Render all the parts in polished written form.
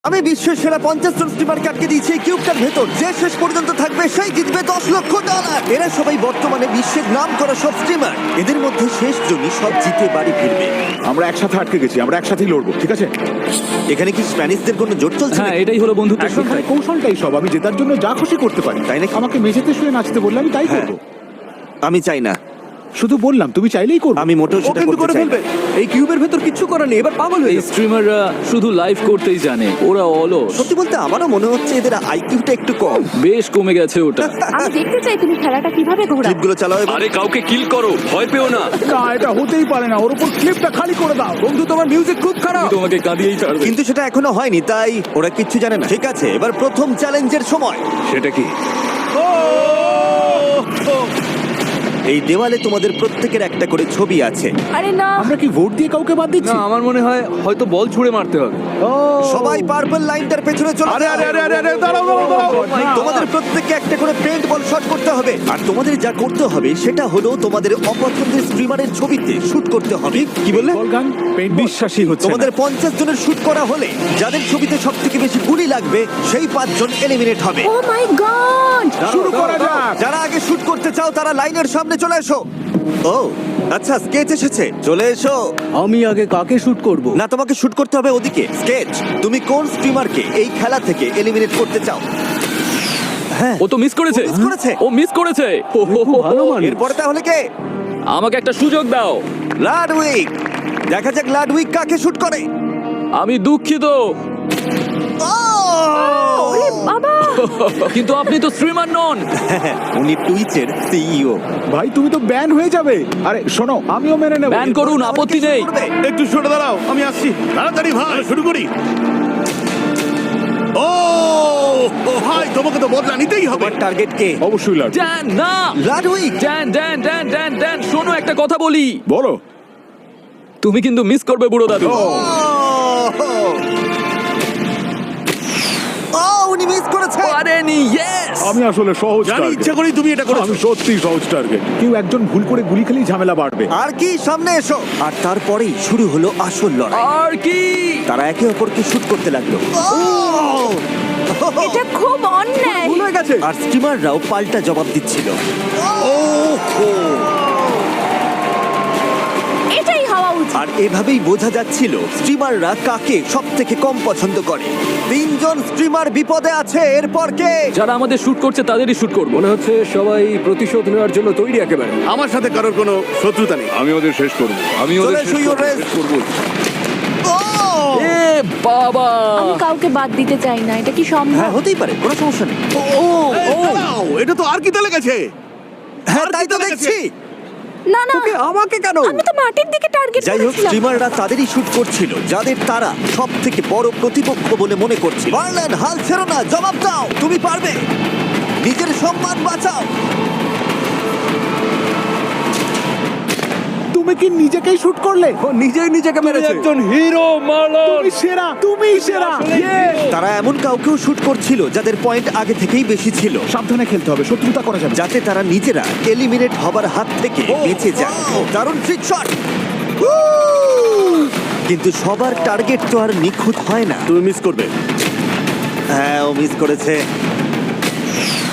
আমি বিশ্বের সেরা 50 জন স্ট্রিমারকে আটকে দিয়েছি এই কিউবটার ভেতর। যে শেষ পর্যন্ত থাকবে সেই জিতবে $10,00,000। এরা সবাই বর্তমানে বিশ্বের নাম করা সব স্ট্রিমার। এদের মধ্যে শেষ জনই সব জিতে বাড়ি ফিরবে। আমরা একসাথে আটকে গেছি, আমরা একসাথেই লড়বো, ঠিক আছে? এখানে কি স্প্যানিশদের কোনো জোট চলছে হ্যাঁ, নাকি? এটাই হলো বন্ধুত্ব একদম ভাই, কৌশলটাই সব। আমি জেতার জন্য যা খুশি করতে পারি, তাই নাকি? আমাকে মেঝেতে শুয়ে নাচতে বললে আমি তাই হ্যাঁ। করবো। আমি চাই না, শুধু বললাম, তুমি চাইলেই করবো। আমি মোটেও সেটা করতে চাই না। এই কিউবের ভেতর কিচ্ছু করার নেই, এবার পাগল হয়ে এই স্ট্রিমাররা শুধু লাইভ করতেই জানে, ওরা অলস। সত্যি বলতে আমারও মনে হচ্ছে এদের আইকিউটা একটু কম। বেশ কমে গেছে ওটা। আমি দেখতে চাই তুমি খেলাটা কিভাবে ঘোরাও। ক্লিপগুলো চালাও এবার। আরে কাউকে কিল করো, ভয় পেও না। না, এটা হতেই পারে না। ওর উপর ক্লিপটা খালি করে দাও। বন্ধু তোমার মিউজিক খুব খারাপ। তোমাকে কাঁদিয়েই ছাড়বে। কিন্তু সেটা এখনো হয়নি, তাই ওরা কিচ্ছু জানে না। ঠিক আছে, এবার প্রথম চ্যালেঞ্জের সময়। সেটা কি? এই দেওয়ালে তোমাদের প্রত্যেকের একটা করে ছবি আছে। আরে না, আমরা কি ভোট দিয়ে কাউকে বাদ দিচ্ছি? না, আমার মনে হয় হয়তো বল ছুঁড়ে মারতে হবে। সবাই পার্পল লাইনটার পেছনে চলে আরে যাও। আরে আরে আরে আরে, দাঁড়াও দাঁড়াও দাঁড়াও। তোমাদের প্রত্যেককে একটা করে পেইন্ট বল শট করতে হবে। আর তোমাদের যা করতে হবে সেটা হলো তোমাদের অপছন্দের স্ট্রিমারের ছবিতে শুট করতে হবে। কি বললে? বল গান, পেইন্ট বিশ্বাসই হচ্ছে তোমাদের না। 50 জনের শুট করা হলে যাদের ছবিতে সবথেকে বেশি গুলি লাগবে সেই 5 জন এলিমিনেট হবে। ও মাই গড, শুরু করা যাক। যারা আগে শুট করতে চাও তারা লাইনের সামনে চলে এসো। ও আচ্ছা, স্কেচ এসেছে, চলে এসো। আমি আগে কাকে শুট করব? না, তোমাকে শুট করতে হবে ওদিকে। স্কেচ, তুমি কোন স্ট্রিমারকে এই খেলা থেকে এলিমিনেট করতে চাও? হ্যাঁ, ও তো মিস করেছে। মিস করেছে। ও মিস করেছে। ভালো মানুষ। এরপরে তাহলে কে? আমাকে একটা সুযোগ দাও। লাডউইক। দেখা যাক লাডউইক কাকে শুট করে। আমি দুঃখিত, ওরে বাবা, কিন্তু আপনি তো স্ট্রিমার নন। উনি টুইচের সিইও। ভাই, তুমি তো ব্যান হয়ে যাবে। আরে শোনো, আমিও মেনে নেব। ব্যান করুন, আপত্তি নেই। একটু সরে দাঁড়াও, আমি আসছি। তাড়াতাড়ি ভাই, শুরু করি। ও ভাই, তোমাকে তো বদলা নিতেই হবে। তোমার টার্গেট কে? অবশ্যই লাড। ড্যান, না। লাডউইক। Dan Dan Dan Dan Dan, শোনো একটা কথা বলি। বলো। তুমি কিন্তু মিস করবে বুড়ো দাদু। ও, উনি মিস করেছে। পারেনি। ইয়েস। আমি আসলে সহজ জানি টার্গেট। ইচ্ছা করেই তুমি এটা করেছো। আমি সত্যি সহজ টার্গেট। কেউ একজন ভুল করে গুলি খেলেই ঝামেলা বাড়বে। আর কি, সামনে এসো। আর তারপরেই শুরু হলো আসল লড়াই। আর কি? তারা একে অপরকে শুট করতে লাগলো। এটা খুব অন্যায়। ভুল হয়ে গেছে। আর স্টিমাররাও পাল্টা জবাব দিচ্ছিল। এটাই হওয়া উচিত। আর এভাবেই বোঝা যাচ্ছিল স্ট্রিমাররা কাকে সব থেকে কম পছন্দ করে। 3 জন স্ট্রিমার বিপদে আছে। এরপর কে? যারা আমাদের শুট করছে তাদেরই শুট করবো। মনে হচ্ছে সবাই প্রতিশোধ নেওয়ার জন্য তৈরি একেবারে। আমার সাথে কারোর কোনো শত্রুতা নেই। আমি ওদের শেষ করব। আমি চলে ওদের এসো, শেষ your করবো। race। ও! এ বাবা। আমি কাউকে বাদ দিতে চাই না, এটা কি সম্ভব? হ্যাঁ, হতেই পারে, কোনো সমস্যা নেই। এই, দাঁড়াও, এটা তো আর কি তালে গেছে। হ্যাঁ, তাই তো চলে গেছে। দেখছি। না না, আমাকে কেন? আমি তো মাটির দিকে টার্গেট যাই হোক, করেছিলাম। স্ট্রিমাররা তাদেরই শুট করছিল যাদের তারা সব থেকে বড় প্রতিপক্ষ বলে মনে করছিল। বার্লেন, হাল ছেড়ো না, জবাব দাও, তুমি পারবে। নিজের সম্মান বাঁচাও। তুমি কি নিজেকেই শুট করলে? ও নিজেই নিজেকে মেরেছে। একজন হিরো মারলাম। তুমি সেরা, তুমিই সেরা। তারা এমন কাউকেও শুট করছিল যাদের পয়েন্ট আগে থেকেই বেশি ছিল, সাবধানে খেলতে হবে, শত্রুতা করা যাবে না। যাতে তারা নিজেরা এলিমিনেট হবার হাত থেকে বেঁচে যায়। দারুণ ট্রিক শট। কিন্তু সবার টার্গেট তো আর নিখুঁত হয় না। তুমি মিস করবে। হ্যাঁ, ও মিস করেছে।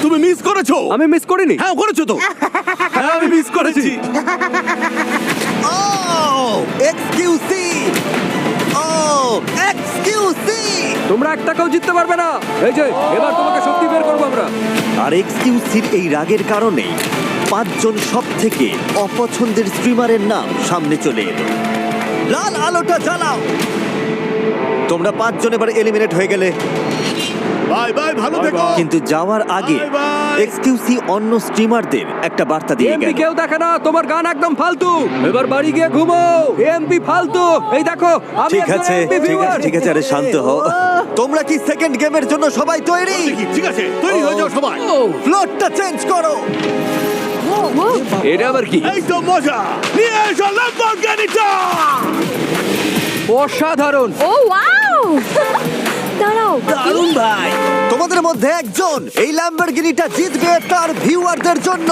তুমি মিস করেছো। আমি মিস করিনি। হ্যাঁ, করেছো তো। হ্যাঁ, আমি মিস করেছি। ও এক্সকিউসি, ও এক্সকিউসি। তোমরা এক টাকাও জিততে পারবে না। এই যে এবার তোমাকে সত্যি বের করবো আমরা। আর এক্সকিউসির এই রাগের কারণেই 5 জন সব থেকে অপছন্দের স্ট্রিমারের নাম সামনে চলে এলো। লাল আলোটা জ্বালাও। তোমরা 5 জন এবার এলিমিনেট হয়ে গেলে। বাই বাই, ভালো থেকো। কিন্তু যাওয়ার আগে Bye bye. এক্সকিউসি অন্য স্ট্রিমারদের একটা বার্তা দিয়ে এমপি গেল। কেউ দেখে না, তোমার গান একদম ফালতু। এবার বাড়ি গিয়ে ঘুমো। এমপি ফালতু। এই দেখো, আমি ঠিক একজন আছে, MP ঠিক viewer। আছে, ঠিক আছে, আরে শান্ত হও। তোমরা কি সেকেন্ড গেমের জন্য সবাই তৈরি? ঠিক আছে, তৈরি হয়ে যাও সবাই। ফ্লোরটা চেঞ্জ করো। এটা আবার কি? এই তো মজা। নিয়ে এসো ল্যাম্বরগিনিটা। অসাধারণ। ও ওয়াও, দাঁড়াও, দারুণ ভাই। তোমাদের মধ্যে একজন এই ল্যাম্বরগিনিটা জিতবে তার ভিউয়ারদের জন্য।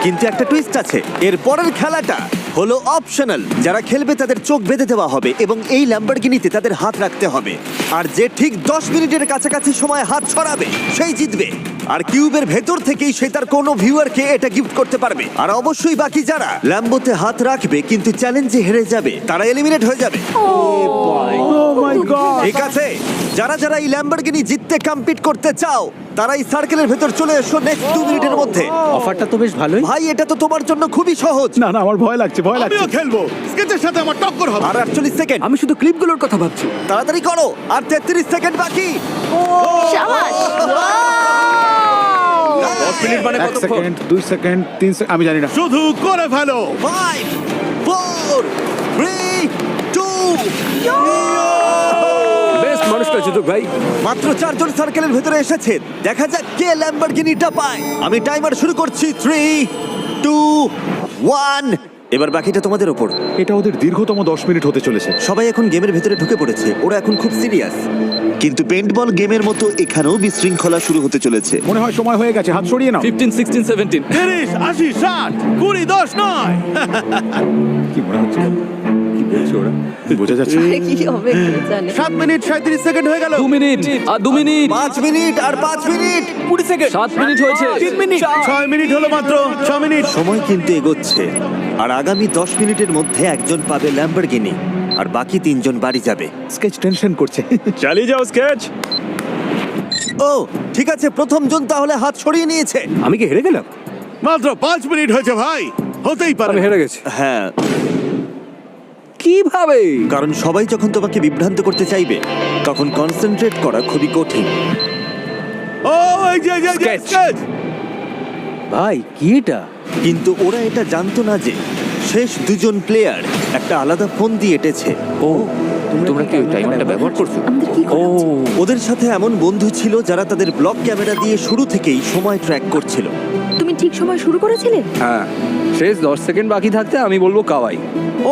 কিন্তু একটা টুইস্ট আছে, এর পরের খেলাটা হলো অপশনাল। যারা খেলবে তাদের চোখ বেঁধে দেওয়া হবে এবং এই ল্যাম্বরগিনিতে তাদের হাত রাখতে হবে। আর যে ঠিক 10 মিনিটের কাছাকাছি সময় হাত ছড়াবে সেই জিতবে। আর কিউবের ভেতর থেকেই সে তার কোনো ভিউয়ারকে এটা গিফট করতে পারবে। আর অবশ্যই বাকি যারা ল্যাম্বোতে হাত রাখবে কিন্তু চ্যালেঞ্জে হেরে যাবে তারা এলিমিনেট হয়ে যাবে। Oh my God! ঠিক আছে, যারা যারা এই ল্যাম্বরগিনি জিততে কম্পিট করতে চাও তারা এই সার্কেলের ভেতর চলে এসো নেক্সট 2 মিনিটের মধ্যে। অফারটা তো বেশ ভালোই। ভাই এটা তো তোমার জন্য খুবই সহজ। না না, আমার ভয় লাগছে, ভয় লাগছে। আমিও খেলবো, স্কেচের সাথে আমার টক্কর হবে। আর 48 সেকেন্ড, আমি শুধু ক্লিপগুলোর কথা ভাবছি। তাড়াতাড়ি করো। আর 33 সেকেন্ড বাকি। শাবাশ! 10 মিনিট মানে 1 কতক্ষণ? সেকেন্ড, 2 সেকেন্ড, 3 সেকেন্ড, আমি জানি না। শুধু করে ফেলো। 5 4 3 2 বেস্ট মানুষটা জিতুক ভাই। মাত্র 4 জন সার্কেলের ভেতরে এসেছে। দেখা যাক কে ল্যাম্বরগিনিটা পায়। আমি টাইমার শুরু করছি। 3 2 1। এবার বাকিটা তোমাদের ওপর। এটা ওদের দীর্ঘতম 10 মিনিট হতে চলেছে। সবাই এখন গেমের ভেতরে ঢুকে পড়েছে। ওরা এখন খুব সিরিয়াস। কিন্তু পেইন্টবল গেমের মতো এখানেও বিশৃঙ্খলা শুরু হতে চলেছে। মনে হয় সময় হয়ে গেছে, হাত সরিয়ে নাও। 15 16 17 30 80 60 20 10 9। কি মনে হচ্ছে? কি বলছে ওরা? বোঝা যাচ্ছে না। কি হবে কে জানে। 7 মিনিট 37 সেকেন্ড হয়ে গেল। 2 মিনিট আর 2 মিনিট 5 মিনিট আর 5 মিনিট 20 সেকেন্ড 7 মিনিট হয়েছে 3 মিনিট 6 মিনিট হলো মাত্র 6 মিনিট। সময় কিন্তু এগোচ্ছে। আর আগামী 10 মিনিটের মধ্যে একজন পাবে ল্যাম্বরগিনি আর বাকি 3 জন বাড়ি যাবে। স্কেচ টেনশন করছে। চালিয়ে যাও স্কেচ। ও ঠিক আছে, প্রথম জন তাহলে হাত সরিয়ে নিয়েছে। আমি কি হেরে গেলাম? মাত্র 5 মিনিট হয়েছে ভাই, হতেই পারে। আমি হেরে গেছি। হ্যাঁ, কিভাবে? কারণ সবাই যখন তোমাকে বিভ্রান্ত করতে চাইবে তখন কনসেন্ট্রেট করা খুবই কঠিন। ও এই যে Sketch. স্কেচ। ভাই কি এটা? কিন্তু ওরা এটা জানতো না যে শেষ 2 জন প্লেয়ার একটা আলাদা ফোন দিয়ে এঁটেছে। ও তোমরা কি টাইমারটা ব্যবহার করছো? আমাদের কি করা উচিত? ওদের সাথে এমন বন্ধু ছিল যারা তাদের ব্লক ক্যামেরা দিয়ে শুরু থেকেই সময় ট্র্যাক করছিল। তুমি ঠিক সময় শুরু করেছিলে? হ্যাঁ, শেষ 10 সেকেন্ড বাকি থাকতে আমি বলবো কাওয়াই।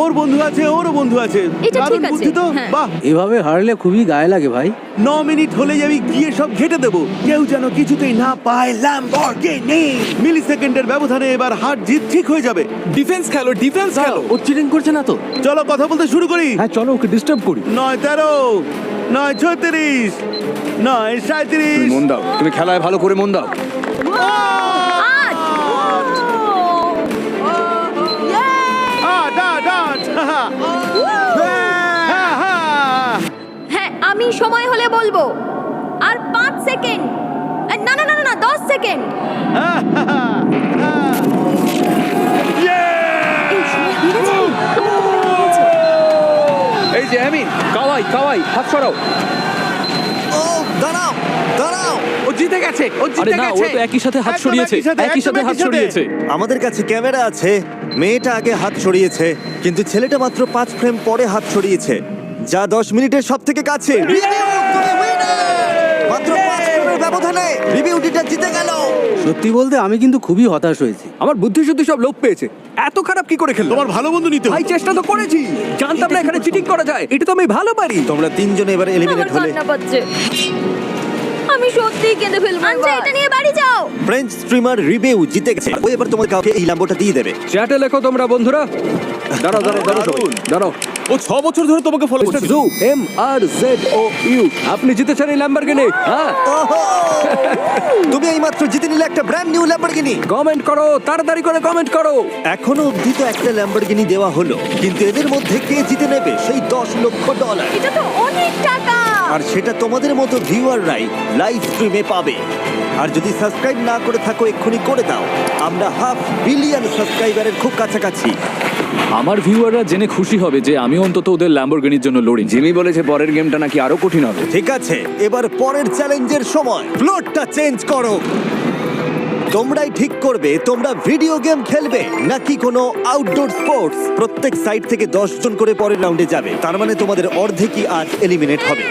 ওর বন্ধু আছে, ওরও বন্ধু আছে। এটা ঠিক দারুণ আছে, বুদ্ধি তো। হ্যাঁ। বাহ, এভাবে হারলে খুবই গায়ে লাগে ভাই। 9 মিনিট হলেই আমি গিয়ে সব ঘেটে দেবো। কেউ যেন কিছুতেই না পায় ল্যাম্বরগিনি। মিলি সেকেন্ডের ব্যবধানে এবার হার জিত ঠিক হয়ে যাবে। ডিফেন্স খেলো, ডিফেন্স খেলো। ও চিটিং করছে না তো? চলো কথা বলতে শুরু করি। হ্যাঁ চলো, ওকে ডিস্টার্ব করি। 9 13 9 36 9 37। মন দাও, তুমি খেলায় ভালো করে মন দাও। হ্যাঁ, আমি সময় হলে বলবো। আর 5 সেকেন্ড। না না না না 10 সেকেন্ড। এই সময় হয়ে গেছে। এই যে আমিন, কাওয়াই কাওয়াই, হাত সরাও। ও দাঁড়াও দাঁড়াও, ও জিতে গেছে, ও আরে জিতে না, গেছে। ওরা তো একই সাথে হাত একদম সরিয়েছে, একই সাথে, একই সাথে একদম হাত একই সাথে। সরিয়েছে। আমাদের কাছে ক্যামেরা আছে। মেয়েটা আগে হাত সরিয়েছে কিন্তু ছেলেটা মাত্র 5 ফ্রেম পরে হাত সরিয়েছে, যা 10 মিনিটের সব থেকে কাছে। মাত্র 5 ফ্রেমের ব্যবধানে রিভিউটিটা জিতে গেল। সত্যি বলতে আমি কিন্তু খুবই হতাশ হয়েছি। আমার বুদ্ধি শুদ্ধি সব লোপ পেয়েছে। এত খারাপ কি করে খেললাম? তোমার ভালো বন্ধু নিতে ভাই হবে। চেষ্টা তো করেছি, জানতাম না এখানে চিটিং করা যায়। এটা তো আমি ভালো পারি। তোমরা 3 জন এবার এলিমিনেট আমার হলে। কান্না পাচ্ছে। আমি সত্যিই কেঁদে ফেলবো। আচ্ছা, এটা নিয়ে বাড়ি যাও। ফ্রেঞ্চ স্ট্রিমার রিভিউ জিতে গেছে। ও এবার তোমার কাউকে এই ল্যাম্বোটা দিয়ে দেবে। চ্যাটে লেখো তোমরা বন্ধুরা। দাঁড়াও দাঁড়াও দাঁড়াও সবাই, দাঁড়াও। ও 6 বছর ধরে তোমাকে ফলো মিস্টার করছে। জু, MRZOU, আপনি জিতেছেন এই ল্যাম্বরগিনি। হ্যাঁ, ওহো! তুমি এইমাত্র জিতে নিলে একটা ব্র্যান্ড নিউ ল্যাম্বরগিনি। কমেন্ট করো, তাড়াতাড়ি করে কমেন্ট করো। এখনো অবধি তো একটা ল্যাম্বরগিনি দেওয়া হলো, কিন্তু এদের মধ্যে কে জিতে নেবে সেই $10 লক্ষ? এটা তো অনেক টাকা। আর সেটা তোমাদের মতো ভিউয়াররাই লাইভ স্ট্রিমে পাবে। আর যদি সাবস্ক্রাইব না করে থাকো এক্ষুনি করে দাও। আমরা 500 মিলিয়ন সাবস্ক্রাইবারের খুব কাছাকাছি। আমার ভিউয়াররা জেনে খুশি হবে যে আমি অন্তত ওদের ল্যাম্বরগিনির জন্য লড়ি। জিমি বলেছে পরের গেমটা নাকি আরো কঠিন হবে। ঠিক আছে, এবার পরের চ্যালেঞ্জের সময় ফ্লোরটা চেঞ্জ করো। তোমরাই ঠিক করবে তোমরা ভিডিও গেম খেলবে নাকি কোনো আউটডোর স্পোর্টস। প্রত্যেক সাইড থেকে 10 জন করে পরের রাউন্ডে যাবে। তার মানে তোমাদের অর্ধেকই আজ এলিমিনেট হবে।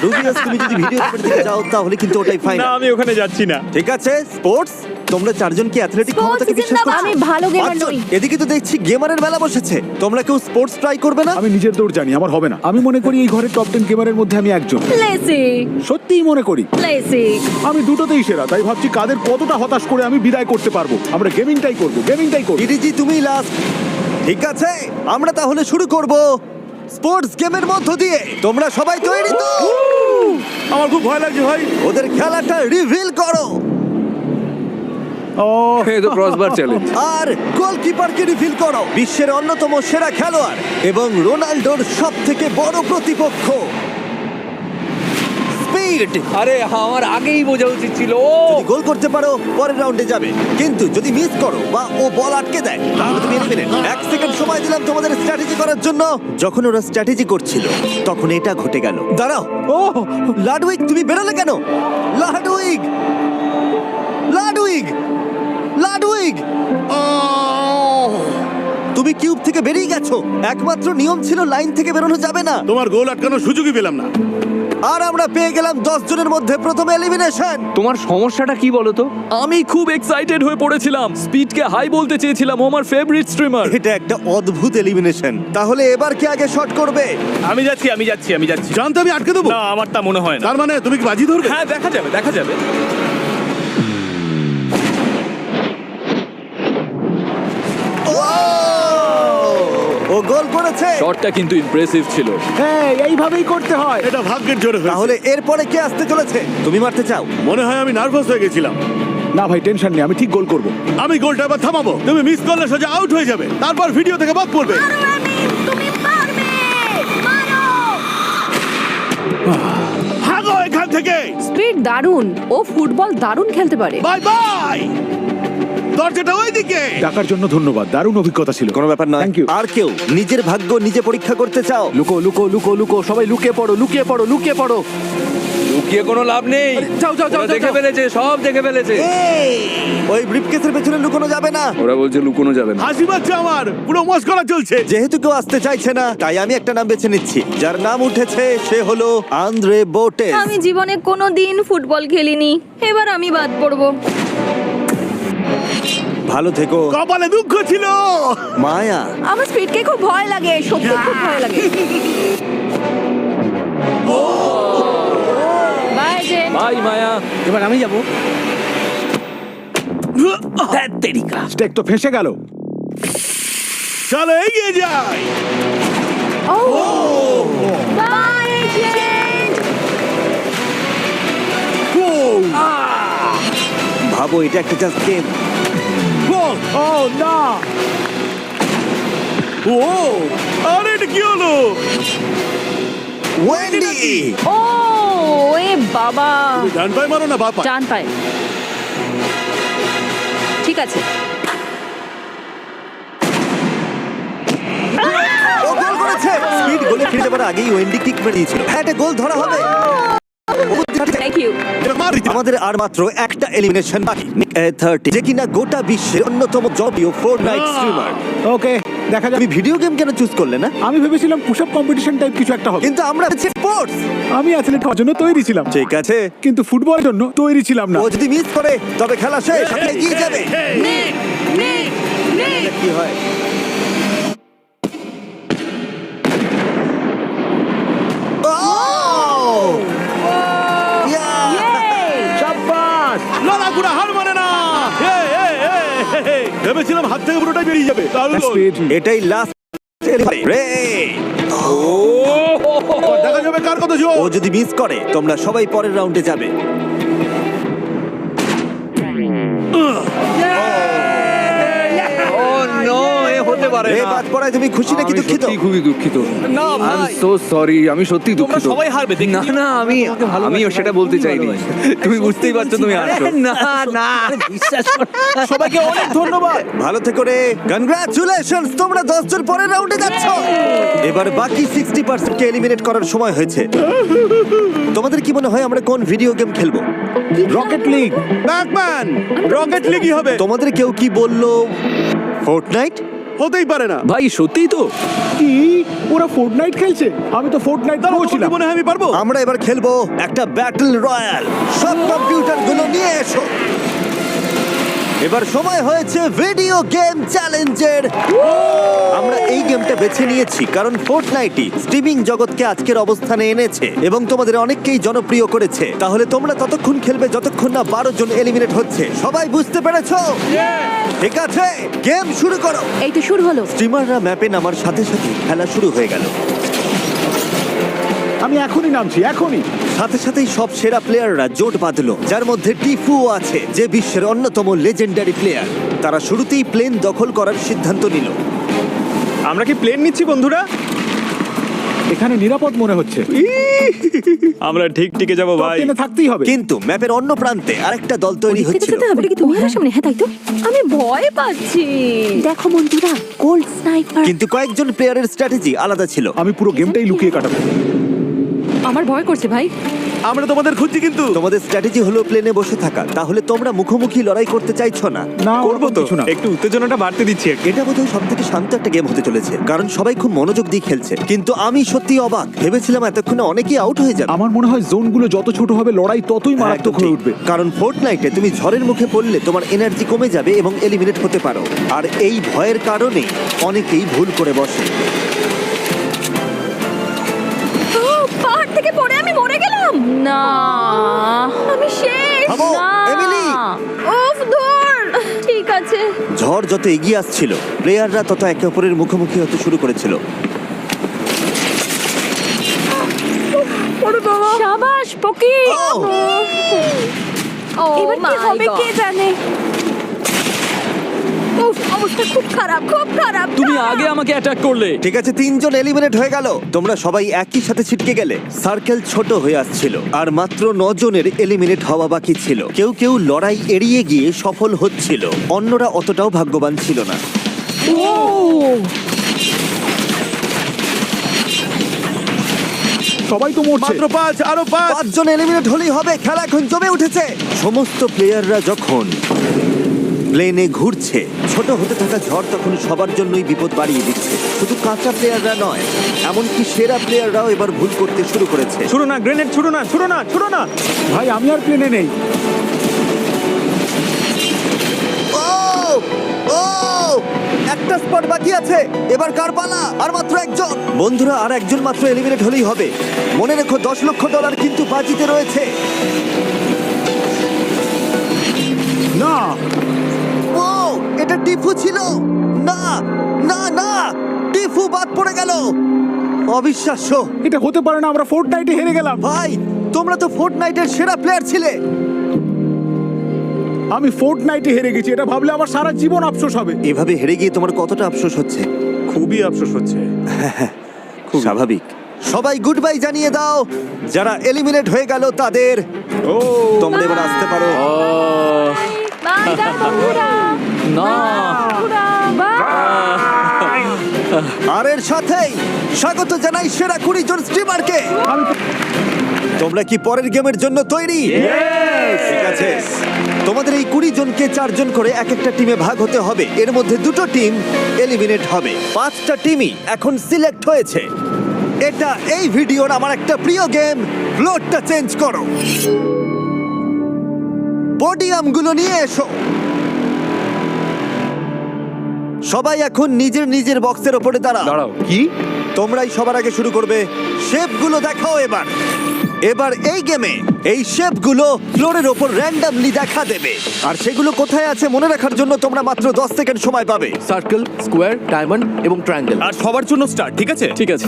রুবিয়াস, তুমি যদি ভিডিও গেমের দিকে যাও তাহলে কিন্তু ওটাই ফাইনাল। আমি ওখানে যাচ্ছি না। ঠিক আছে, স্পোর্টস। তোমরা 4 জন কি অ্যাথলেটিক Sports ক্ষমতাকে বিশ্বাস জিন্দাবাদ। করছো? আমি ভালো gamer 5 জন। নই। এদিকে তো দেখছি গেমারের মেলা বসেছে। তোমরা কেউ স্পোর্টস ট্রাই করবে না? আমি নিজের দৌড় জানি, আমার হবে না। আমি মনে করি এই ঘরের টপ 10 গেমারের মধ্যে আমি একজন। লেসি সত্যিই মনে করি। লেসি। আমি দুটোতেই সেরা, তাই ভাবছি কাদের কতটা হতাশ করে আমি বিদায় করতে পারবো। আমরা গেমিংটাই করব, গেমিংটাই করব। ডিডিজি তুমি লাস্ট। ঠিক আছে, আমরা তাহলে শুরু করব স্পোর্টস গেমের মধ্য দিয়ে। তোমরা সবাই তৈরি তো? আমার খুব ভয় লাগছে ভাই। ওদের খেলাটা রিভিল করো। এই তো ক্রসবার চ্যালেঞ্জ। আর গোলকিপারকে রিভিল করো, বিশ্বের অন্যতম সেরা খেলোয়াড় এবং রোনাল্ডোর সবথেকে বড় প্রতিপক্ষ। স্পিড। আরে আমার আগেই বোঝা উচিত ছিল। যদি গোল করতে পারো পরের রাউন্ডে যাবে, কিন্তু যদি মিস করো বা ও বল আটকে দেয় তাহলে তুমি এলিমিনেট। 1 সেকেন্ড সময় দিলাম তোমাদের স্ট্র্যাটেজি করার জন্য। যখন ওরা স্ট্র্যাটেজি করছিল তখন এটা ঘটে গেল। দাঁড়াও, ও লাডউইগ, তুমি বেরোলে কেন? লাডউইগ, লাডউইগ, লাডউইগ, তুমি কিউব থেকে বেরিয়ে গেছো। একমাত্র নিয়ম ছিল লাইন থেকে বেরোনো যাবে না। তোমার গোল আটকানোর সুযোগই পেলাম না। আর আমরা পেয়ে গেলাম 10 জনের মধ্যে প্রথম এলিমিনেশন। তোমার সমস্যাটা কি বলো তো? আমি খুব এক্সাইটেড হয়ে পড়েছিলাম, স্পিডকে হাই বলতে চেয়েছিলাম, ও আমার ফেভারিট স্ট্রিমার। এটা একটা অদ্ভুত এলিমিনেশন। তাহলে এবার কে আগে শট করবে? আমি যাচ্ছি। জানতো আমি আটকে দেবো? না, আমার তা মনে হয় না। তার মানে তুমি কি বাজি ধরবে? হ্যাঁ, দেখা যাবে। ও গোল করেছে। শটটা কিন্তু ইমপ্রেসিভ ছিল। এইভাবেই করতে হয়। এটা ভাগ্যের জোরে হয়েছে। তাহলে এরপরে কে আসতে চলেছে? তুমি মারতে চাও? মনে হয় আমি নার্ভাস হয়ে গেছিলাম। না ভাই, টেনশন নেই, আমি ঠিক গোল করব। আমি গোলটা এবার থামাবো। তুমি মিস করলে সোজা আউট হয়ে যাবে, তারপর ভিডিও থেকে বাদ পড়বে। তুমি পারবে, মারো। ভাগো এখান থেকে। স্পিড দারুণ, ও ফুটবল দারুণ খেলতে পারে। Bye bye. দরজাটা ওইদিকে। টাকার জন্য ধন্যবাদ, দারুণ অভিজ্ঞতা ছিল। কোনো ব্যাপার নয়। Thank you. আর কেউ নিজের ভাগ্য নিজে পরীক্ষা করতে চাও? লুকো, সবাই লুকিয়ে পড়ো। লুকিয়ে কোনো লাভ নেই। যাও, ওরা দেখে ফেলেছে, সব দেখে ফেলেছে। ওই ব্রিফকেসের পেছনে লুকোনো যাবে না। ওরা বলছে লুকোনো যাবে না। হাসি পাচ্ছে আমার, পুরো মস্করা চলছে। যেহেতু কেউ আসতে চাইছে না, তাই আমি একটা নাম বেছে নিচ্ছি। যার নাম উঠেছে সে হলো আন্দ্রে বোটেস। আমি জীবনে কোনোদিন ফুটবল খেলিনি, এবার আমি বাদ পড়বো। ভালো থেকো। কপালে দুঃখ ছিল। মায়া, আমার স্পিডকে খুব ভয় লাগে, সত্যি খুব ভয় লাগে। Bye Jen. বাই মায়া। এবার আমি যাব। স্টেক তো ফেঁসে গেল। চলো এগিয়ে যাই। Bye agent. ভাবো এটা একটা জাস্ট গেম। ও না, ও আরে এটা কি হলো? ওয়েন্ডি, ও এ বাবা, ডান পায়ে মারো না বাপা? ডান পায়ে। ঠিক আছে। ও গোল করেছে। স্পিড গোলে ফিরে যাবার আগেই ওয়েন্ডি কিক মেরে দিয়েছিল। হ্যাঁ, এটা গোল ধরা হবে। Thank you. এটা মার দিতে। আমাদের আর মাত্র একটা এলিমিনেশন বাকি। 30, যে কিনা গোটা বিশ্বের অন্যতম জনপ্রিয় ফোর্টনাইট স্ট্রিমার। ওকে, দেখা যাবে। তুমি ভিডিও গেম কেন চুজ করলে না? আমি ভেবেছিলাম পুশ আপ কম্পিটিশন টাইপ কিছু একটা হবে। কিন্তু আমরা স্পোর্টস। আমি অ্যাথলেট হওয়ার জন্য তৈরি ছিলাম, ঠিক আছে, কিন্তু ফুটবলের জন্য তৈরি ছিলাম না। ও যদি মিস করে তবে খেলা শেষ। আপনি এগিয়ে যাবে। কি হয়? শাবাশ! লড়া গুড়া হার মানে না। ভেবেছিলাম হাত থেকে পুরোটাই বেরিয়ে যাবে। দারুণ গোল। স্পিড। এটাই লাস্ট। দেখা যাবে কার কত জোর। ও যদি মিস করে তোমরা সবাই পরের রাউন্ডে যাবে। ও নো, এ হতে পারে এ না। বাদ পড়ায় তুমি খুশি নাকি আমি দুঃখিত? সত্যি খুবই দুঃখিত। না আই এম ভাই, সো সরি, আমি সত্যি দুঃখিত। সবাই হারবে, না না, আমিও সেটা বলতে চাইনি। তুমি বুঝতেই পারছো, তুমি হারছো। না না বিশ্বাস কর। সবাইকে অনেক ধন্যবাদ। ভালো থেকো রে। কনগ্রাচুলেশনস, তোমরা 10 জন পরের রাউন্ডে যাচ্ছ। এবার বাকি 60% কে এলিমিনেট করার সময় হয়েছে। তোমাদের কি মনে হয় আমরা কোন ভিডিও গেম খেলবো? Rocket league. ব্যাকম্যান, রকেট লিগই হবে। তোমাদের কেউ কি বললো ফোর্টনাইট? হতেই পারে না। ভাই সত্যিই তো। কি ওরা ফোর্টনাইট খেলছে? আমি তো ফোর্টনাইট তোমার কি ছিলাম। মনে হয় আমি পারবো? আমরা এবার খেলবো একটা ব্যাটল রয়্যাল। সব কম্পিউটার গুলো নিয়ে এসো। এবার সময় হয়েছে ভিডিও গেম চ্যালেঞ্জের। আমরা এই গেমটা বেছে নিয়েছি কারণ ফোর্টনাইটই স্ট্রিমিং জগৎকে আজকের অবস্থানে এনেছে এবং তোমাদের অনেককেই জনপ্রিয় করেছে। তাহলে তোমরা ততক্ষণ খেলবে যতক্ষণ না 12 জন এলিমিনেট হচ্ছে। সবাই বুঝতে পেরেছো? ঠিক আছে, গেম শুরু করো। এই তো শুরু হলো। স্ট্রিমাররা ম্যাপে নামার সাথে সাথে খেলা শুরু হয়ে গেল। আমি এখনই নামছি, এখনই। সাথে সাথেই সব সেরা প্লেয়াররা জোট বাঁধলো, যার মধ্যে টিফুও আছে, যে বিশ্বের অন্যতম লেজেন্ডারি প্লেয়ার। তারা শুরুতেই প্লেন দখল করার সিদ্ধান্ত নিল। আমরা কি প্লেন নিচ্ছি বন্ধুরা? এখানে নিরাপদ মনে হচ্ছে। আমরা ঠিক টিকে যাবো ভাই, থাকতেই হবে। কিন্তু ম্যাপের অন্য প্রান্তে আরেকটা দল তৈরি হচ্ছিল। ওটা কি তুমি আমার সামনে? হ্যাঁ তাই তো। আমি ভয় পাচ্ছি। দেখো বন্ধুরা, গোল্ড স্নাইপার। কিন্তু কয়েকজন প্লেয়ারের স্ট্র্যাটেজি আলাদা ছিল। আমি পুরো গেমটাই লুকিয়ে কাটাবো। আমার ভয় করছে ভাই। আমরা তোমাদের খুঁজছি কিন্তু। তোমাদের স্ট্র্যাটেজি হলো প্লেনে বসে থাকা। তাহলে তোমরা মুখোমুখি লড়াই করতে চাইছো না? না, করবো তো। কিছু না। একটু উত্তেজনাটা বাড়তে দিচ্ছি। এটা বোধহয় সব থেকে শান্ত একটা গেম হতে চলেছে, কারণ সবাই খুব মনোযোগ দিয়ে খেলছে। কিন্তু আমি সত্যি অবাক, ভেবেছিলাম এতক্ষণে অনেকেই আউট হয়ে যাবে। আমার মনে হয় জোনগুলো যত ছোট হবে লড়াই ততই মারাত্মক হয়ে উঠবে। কারণ ফোর্টনাইটে তুমি ঝড়ের মুখে পড়লে তোমার এনার্জি কমে যাবে এবং এলিমিনেট হতে পারো। আর এই ভয়ের কারণেই অনেকেই ভুল করে বসে। ও, পাহাড় থেকে পড়ে আমি মরে গেলাম। না, আমি শেষ। থামো, না। এমিলি। উফ, ধুর। ঠিক আছে। ঝড় যত এগিয়ে আসছিল, প্লেয়াররা তত একে অপরের মুখোমুখি হতে শুরু করেছিল। শাবাশ পকি। ও! ও এবার কি my হবে God. কে জানে। উফ, অবস্থা খুব খারাপ, খুব খারাপ। তুমি আগে আমাকে অ্যাটাক করলে। ঠিক আছে, 3 জন এলিমিনেট হয়ে গেল। তোমরা সবাই একই সাথে ছিটকে গেলে। সার্কেল ছোট হয়ে আসছিল আর মাত্র 9 জনের এলিমিনেট হওয়া বাকি ছিল। কেউ কেউ লড়াই এড়িয়ে গিয়ে সফল হচ্ছিল, অন্যরা অতটাও ভাগ্যবান ছিল না। সবাই তো মরছে। মাত্র 5, আরো 5। 5 জন এলিমিনেট হলেই হবে। খেলা এখন জমে উঠেছে। সমস্ত প্লেয়াররা যখন প্লেনে ঘুরছে, ছোট হতে থাকা ঝড় তখন সবার জন্যই বিপদ বাড়িয়ে দিচ্ছে। শুধু কাঁচা প্লেয়াররা নয়, এমনকি সেরা প্লেয়াররাও এবার ভুল করতে শুরু করেছে। ছুড়ো না, গ্রেনেড ছুড়ো না, ছুড়ো না, ছুড়ো না। ভাই আমি আর প্লেনে নেই। ও! ও! একটা স্পট বাকি আছে। এবার কার পালা? আর মাত্র একজন। বন্ধুরা, আর একজন মাত্র এলিমিনেট হলেই হবে। মনে রেখো, $10 লক্ষ কিন্তু বাজিতে রয়েছে। না, ও! এটা টিফু ছিল। না না না, টিফু বাদ পড়ে গেল। অবিশ্বাস্য। এটা হতে পারে না। আমরা ফোর্টনাইটে হেরে গেলাম। ভাই, তোমরা তো ফোর্টনাইটের সেরা প্লেয়ার ছিলে। আমি ফোর্টনাইটে হেরে গেছি, এটা ভাবলে আমার সারা জীবন আফসোস হবে। এভাবে হেরে গিয়ে তোমার কতটা আফসোস হচ্ছে? খুবই আফসোস হচ্ছে। স্বাভাবিক। সবাই গুড বাই জানিয়ে দাও। যারা এলিমিনেট হয়ে গেল তাদের। ও, তোমরা এবার আসতে পারো। বাই বন্ধুরা। না, বন্ধুরা, বাই। আর এর সাথেই স্বাগত জানাই সেরা 20 জন স্ট্রিমারকে। তোমরা কি পরের গেমের জন্য তৈরি? ঠিক আছে, তোমাদের এই 20 জনকে 4 জন করে এক একটা টিমে ভাগ হতে হবে। এর মধ্যে 2টো টিম এলিমিনেট হবে। 5টা টিমই এখন সিলেক্ট হয়েছে। এটা এই ভিডিওর আমার একটা প্রিয় গেম। ফ্লোরটা চেঞ্জ করো, পোডিয়ামগুলো নিয়ে এসো। সবাই এখন নিজের নিজের বক্সের ওপরে দাঁড়াও। দাঁড়াও। কি? তোমরাই সবার আগে শুরু করবে। শেপগুলো দেখাও এবার। এবার এই গেমে এই শেপগুলো ফ্লোরের ওপর র্যান্ডমলি দেখা দেবে, আর সেগুলো কোথায় আছে মনে রাখার জন্য তোমরা মাত্র 10 সেকেন্ড সময় পাবে। সার্কেল, স্কোয়ার, ডায়মন্ড এবং ট্রায়াঙ্গেল। আর সবার জন্য স্টার, ঠিক আছে? ঠিক আছে।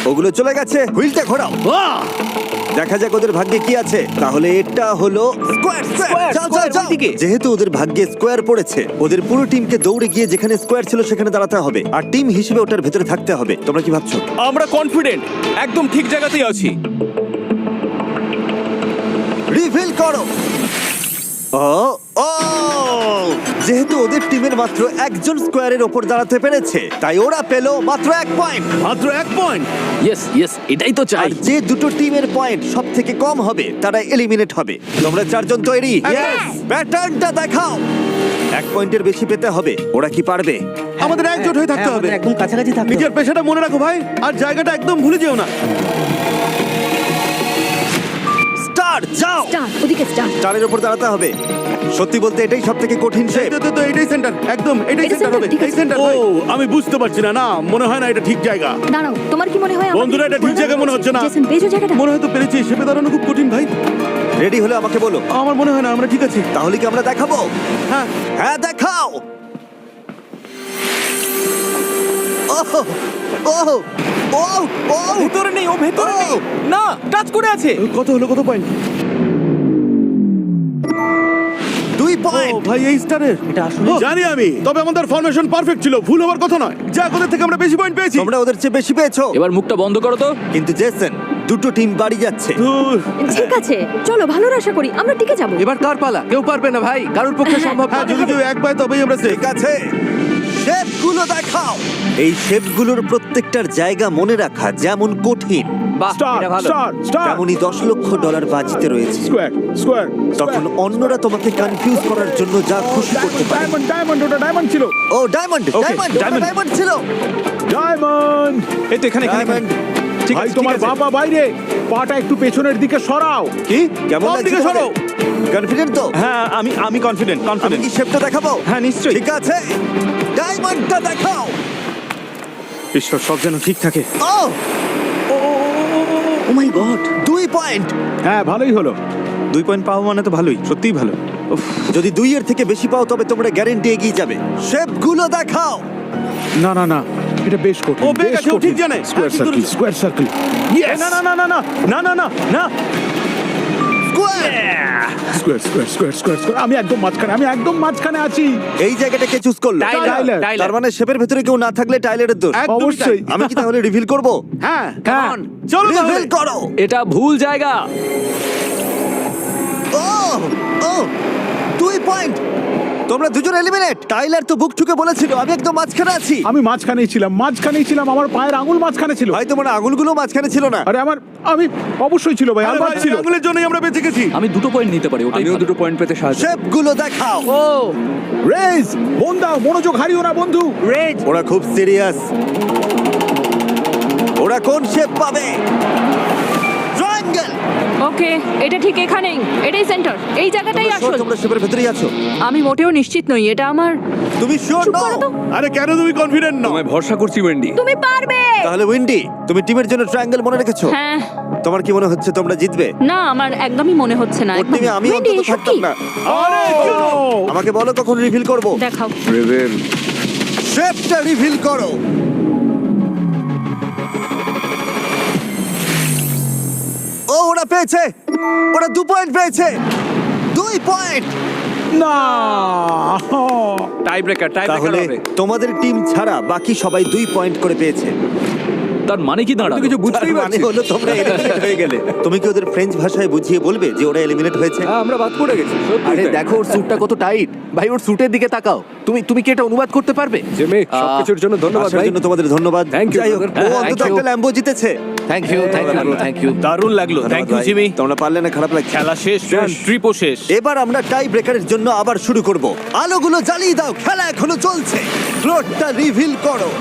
ওগুলো চলে গেছে। হুইলটা ঘোরাও। দেখা যাক ওদের ভাগ্যে কি আছে। তাহলে এটা হলো স্কোয়ার। যাও, যাও, যাও। যেহেতু ওদের ভাগ্যে স্কোয়ার পড়েছে, ওদের পুরো টিমকে দৌড়ে গিয়ে যেখানে স্কোয়ার ছিল সেখানে দাঁড়াতে হবে, আর টিম হিসেবে ওটার ভেতরে থাকতে হবে। তোমরা কি ভাবছো? আমরা কনফিডেন্ট, একদম ঠিক জায়গাতেই আছি। রিভিল করো। ও ও, যেহেতু ওদের টিমের মাত্র একজন স্কোয়ারের ওপর দাঁড়াতে পেরেছে, তাই ওরা পেল মাত্র 1 পয়েন্ট। মাত্র 1 পয়েন্ট। ইয়েস ইয়েস, এটাই তো চাই। আর যে দুটো টিমের পয়েন্ট সব থেকে কম হবে তারা এলিমিনেট হবে। তোমরা 4 জন তৈরি? প্যাটার্নটা দেখাও। 1 পয়েন্টের বেশি পেতে হবে। ওরা কি পারবে? আমাদের একজোট হয়ে থাকতে হবে। একদম কাছাকাছি থাকতে নিজের হবে। পেশাটা মনে রাখো ভাই, আর জায়গাটা একদম ভুলে যেও না। স্টার, যাও। দাঁড়াও। স্টার ওদিকে স্টার। স্টারের উপর দাঁড়াতে হবে। সত্যি বলতে এটাই সবথেকে কঠিন শেপ। তো এটাই সেন্টার, একদম এটাই এটা সেন্টার হবে, center, ঠিক এই আছে। সেন্টার। ও আমি বুঝতে পারছি না, না মনে হয় না এটা ঠিক জায়গা। দাঁড়াও, তোমার কি মনে হয় আমাদের বন্ধুরা, এটা ঠিক ভুল জায়গা মনে হচ্ছে না। জেসন পেয়েছো জায়গাটা? মনে হয় তো পেরেছি, শেপে দাঁড়ানো খুব কঠিন ভাই। রেডি হলে আমাকে বলো। আমার মনে হয় না আমরা ঠিক আছি। তাহলে কি আমরা দেখাবো? হ্যাঁ, হ্যাঁ দেখাও। ওহ ওহ ওহ ওহ ভেতরে নেই, ও ভেতরে নেই। না, টাচ করে আছে। কত হলো, কত পয়েন্ট? 2 ও পয়েন্ট। ভাই, এই স্টারের এটা আসলে জানি আমি, তবে আমাদের ফরমেশন পারফেক্ট ছিল, ভুল হওয়ার কথা নয়। যাক, ওদের থেকে আমরা বেশি পয়েন্ট পেয়েছি। তোমরা ওদের চেয়ে বেশি পেয়েছো। এবার মুখটা বন্ধ করো তো। কিন্তু জেসন, দুটো টিম বাড়ি যাচ্ছে। ধুর। ঠিক আছে, চলো ভালোর আশা করি আমরা টিকে যাবো। এবার কার পালা? কেউ পারবে না ভাই, কারোর পক্ষে সম্ভব হ্যাঁ, না। যদি কেউ এক পায় তবেই আমরা সেফ। ঠিক আছে, শেপগুলো দেখাও। এই শেপগুলোর প্রত্যেকটার জায়গা মনে রাখা যেমন কঠিন, বাহ, স্টার এটা ভালো। স্টার স্টার তেমনই $10 লক্ষ বাজিতে রয়েছে। স্কোয়ার স্কোয়ার তখন অন্যরা তোমাকে কনফিউজ করার জন্য যা খুশি করতে পারে। ডায়মন্ড ডায়মন্ড ওটা ডায়মন্ড ছিল। ও diamond, Okay, diamond, diamond. Diamond ছিল। ডায়মন্ড। এই তো এখানে ডায়মন্ড। ঠিক আছে, তোমার বাবা বাইরে, পাটা একটু পেছনের দিকে সরাও। কি কেমন বাম লাগছে দিকে সরো। কনফিডেন্ট তো? হ্যাঁ, আমি কনফিডেন্ট আমি কি শেপটা দেখাবো? হ্যাঁ, নিশ্চয়ই। ঠিক আছে, ডায়মন্ডটা দেখাও। ঈশ্বর সব যেন ঠিক থাকে। ও ও মাই গড। 2 পয়েন্ট। হ্যাঁ, ভালোই হলো। 2 পয়েন্ট পাওয়া মানে তো ভালোই, সত্যিই ভালো। উফ, যদি 2 এর থেকে বেশি পাও তবে তোমরা গ্যারান্টি এগিয়ে যাবে। শেপগুলো দেখাও। না না না, এটা বেশ কঠিন। ও বেশ আছে, ও ঠিক জানে। স্কোয়ার হ্যাঁ, ঠিক সার্কেল, ধরেছো। Square circle. না না না না না না না না না। Square. Square square square square square. আমি একদম মাঝখানে আছি। এই জায়গাটাকে চুজ করলো। টাইলার। তার মানে শেপের ভেতরে কেউ না থাকলে টাইলারের দোষ। একদমই অবশ্যই। তাই। আমি কি তাহলে রিভিল করব? হ্যাঁ, হ্যাঁ, চলো তাহলে। রিভিল করো। এটা ভুল জায়গা। ও ও 2 পয়েন্ট। তোমরা দুজন এলিমিনেট। টাইলার তো বুক ঠুকে বলেছিল আমি একদম মাঝখানে আছি। আমি মাঝখানেই ছিলাম, আমার পায়ের আঙুল মাঝখানে ছিল। ভাই তোমার আঙুলগুলো মাঝখানে ছিল না। আরে আমি অবশ্যই ছিল ভাই, আরে আলবাত ভাই, ছিল। আঙুলের জন্যই আমরা বেঁচে গেছি। আমি 2 পয়েন্ট নিতে পারি, ওটাই আমিও ভালো। 2 পয়েন্ট পেতে সাহায্য। শেপগুলো দেখাও। ও রেজ, মন দাও, মনোযোগ হারিও না বন্ধু। রেড। ওরা খুব সিরিয়াস। ওরা কোন শেপ পাবে? ট্রায়াঙ্গেল। ওকে, এটা ঠিক এখানেই, এটাই সেন্টার, এই জায়গাটাই আসল। তোমরা শেপের ভেতরেই আছো। আমি মোটেও নিশ্চিত নই, এটা আমার। তুমি শিওর চুপ নও? করো তো। আরে কেন তুমি কনফিডেন্ট নও? তোমায় ভরসা করছি ওয়েন্ডি। তুমি পারবে। তাহলে উইন্ডি, তুমি টিমের জন্য ট্রায়াঙ্গেল মনে রেখেছো? হ্যাঁ। তোমার কি মনে হচ্ছে তোমরা জিতবে? না, আমার একদমই মনে হচ্ছে না। ওর টিমে আমি Wendy, অন্তত এসব থাকতাম কি? না। আরে কেন? আমাকে বলো কখন রিভিল করব। দেখাও। রেভেল। শেপটা রিভিল করো। ও ওরা পেয়েছে, ওরা 2 পয়েন্ট পেয়েছে। 2 পয়েন্ট। না, টাই ব্রেকার তাহলে হবে। তোমাদের টিম ছাড়া বাকি সবাই 2 পয়েন্ট করে পেয়েছে। তার মানে কি দাঁড়ালো? কিছু বুঝতেই তার মানে পারছি। হলো তোমরা এলিমিনেট হয়ে গেলে। তুমি কি ওদের ফ্রেঞ্চ ভাষায় বুঝিয়ে বলবে যে ওরা এলিমিনেট হয়েছে? হ্যাঁ, আমরা বাদ পড়ে গেছি। আরে দেখো ওর স্যুটটা কত টাইট। ভাই ওর স্যুটের দিকে তাকাও। তুমি কি এটা অনুবাদ করতে পারবে? জেমে, সবকিছুর জন্য ধন্যবাদ আসার ভাই। জন্য তোমাদের ধন্যবাদ। Thank you, যাই হোক, brother. ও Thank অন্তত you. একটা ল্যাম্বো জিতেছে। Thank you thank you. দারুণ লাগলো, থ্যাংক ইউ ভাই, জিমি। তোমরা পারলে না, খারাপ লাগছে। খেলা শেষ, ট্রিপও শেষ। এবার আমরা টাই ব্রেকারের জন্য আবার শুরু করব। আলোগুলো জ্বালিয়ে দাও, খেলা এখনো চলছে। ফ্লোরটা রিভিল করো।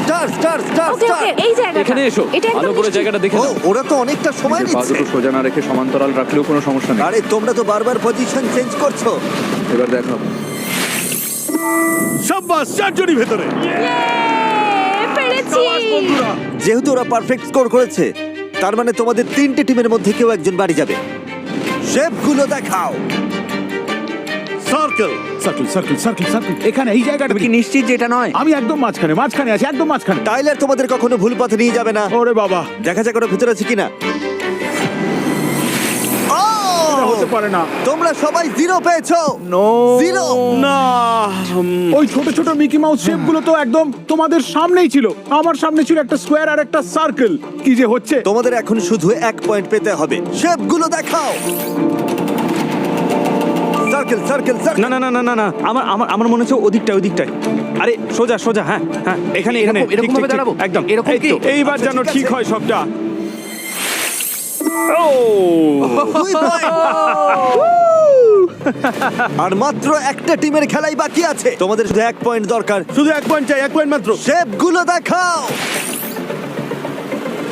Star star star okay star. Okay, এই জায়গাটা। এখানে এসো, এটা একদম ভালো করে নিশ্চিত। জায়গাটা দেখে ও নাও। ওরা তো অনেকটা সময় পা নিচ্ছে। দুটো সোজা না রেখে সমান্তরাল রাখলেও কোনো সমস্যা নেই। আরে তোমরা তো বারবার পজিশন চেঞ্জ করছো। এবার দেখাও। সাব্বাস, 4 জনই ভেতরে। পেরেছি। যেহেতু ওরা পারফেক্ট স্কোর করেছে, তার মানে তোমাদের 3টে টিমের মধ্যে কেউ একজন বাড়ি যাবে। শেপগুলো দেখাও। Circle. Circle circle circle circle. এখানে এই জায়গাটা তুমি কি নিশ্চিত যে এটা নয়? আমি একদম মাঝখানে আছি, একদম মাঝখানে। টাইলার তোমাদের কখনো ভুল পথে নিয়ে যাবে না। ওরে বাবা, দেখা যাক ওরা ভিতরে আছে কিনা। এটা হতে পারে না। তোমরা সবাই 0 পেয়েছো। নো। 0। না, ওই ছোট ছোট মিকি মাউস শেপ গুলো তো একদম তোমাদের সামনেই ছিল। আমার সামনে ছিল একটা স্কোয়ার আর একটা সার্কেল। কি যে হচ্ছে। তোমাদের এখন শুধু 1 পয়েন্ট পেতে হবে। শেপগুলো দেখাও। Circle circle circle. না না না না না না, আমার মনে হচ্ছে ওদিকটায়। আরে সোজা সোজা, হ্যাঁ হ্যাঁ, এখানে এরকম- এরকম ভাবে দাঁড়াবো? একদম এরকম এই তো, কি? এইবার আচ্ছা, যেন ঠিক ঠিক আছে। হয় সবটা। ও 2 পয়েন্ট। আর মাত্র একটা টিমের খেলাই বাকি আছে। তোমাদের শুধু 1 পয়েন্ট দরকার। শুধু 1 পয়েন্ট চাই, 1 পয়েন্ট মাত্র। শেপগুলো দেখাও।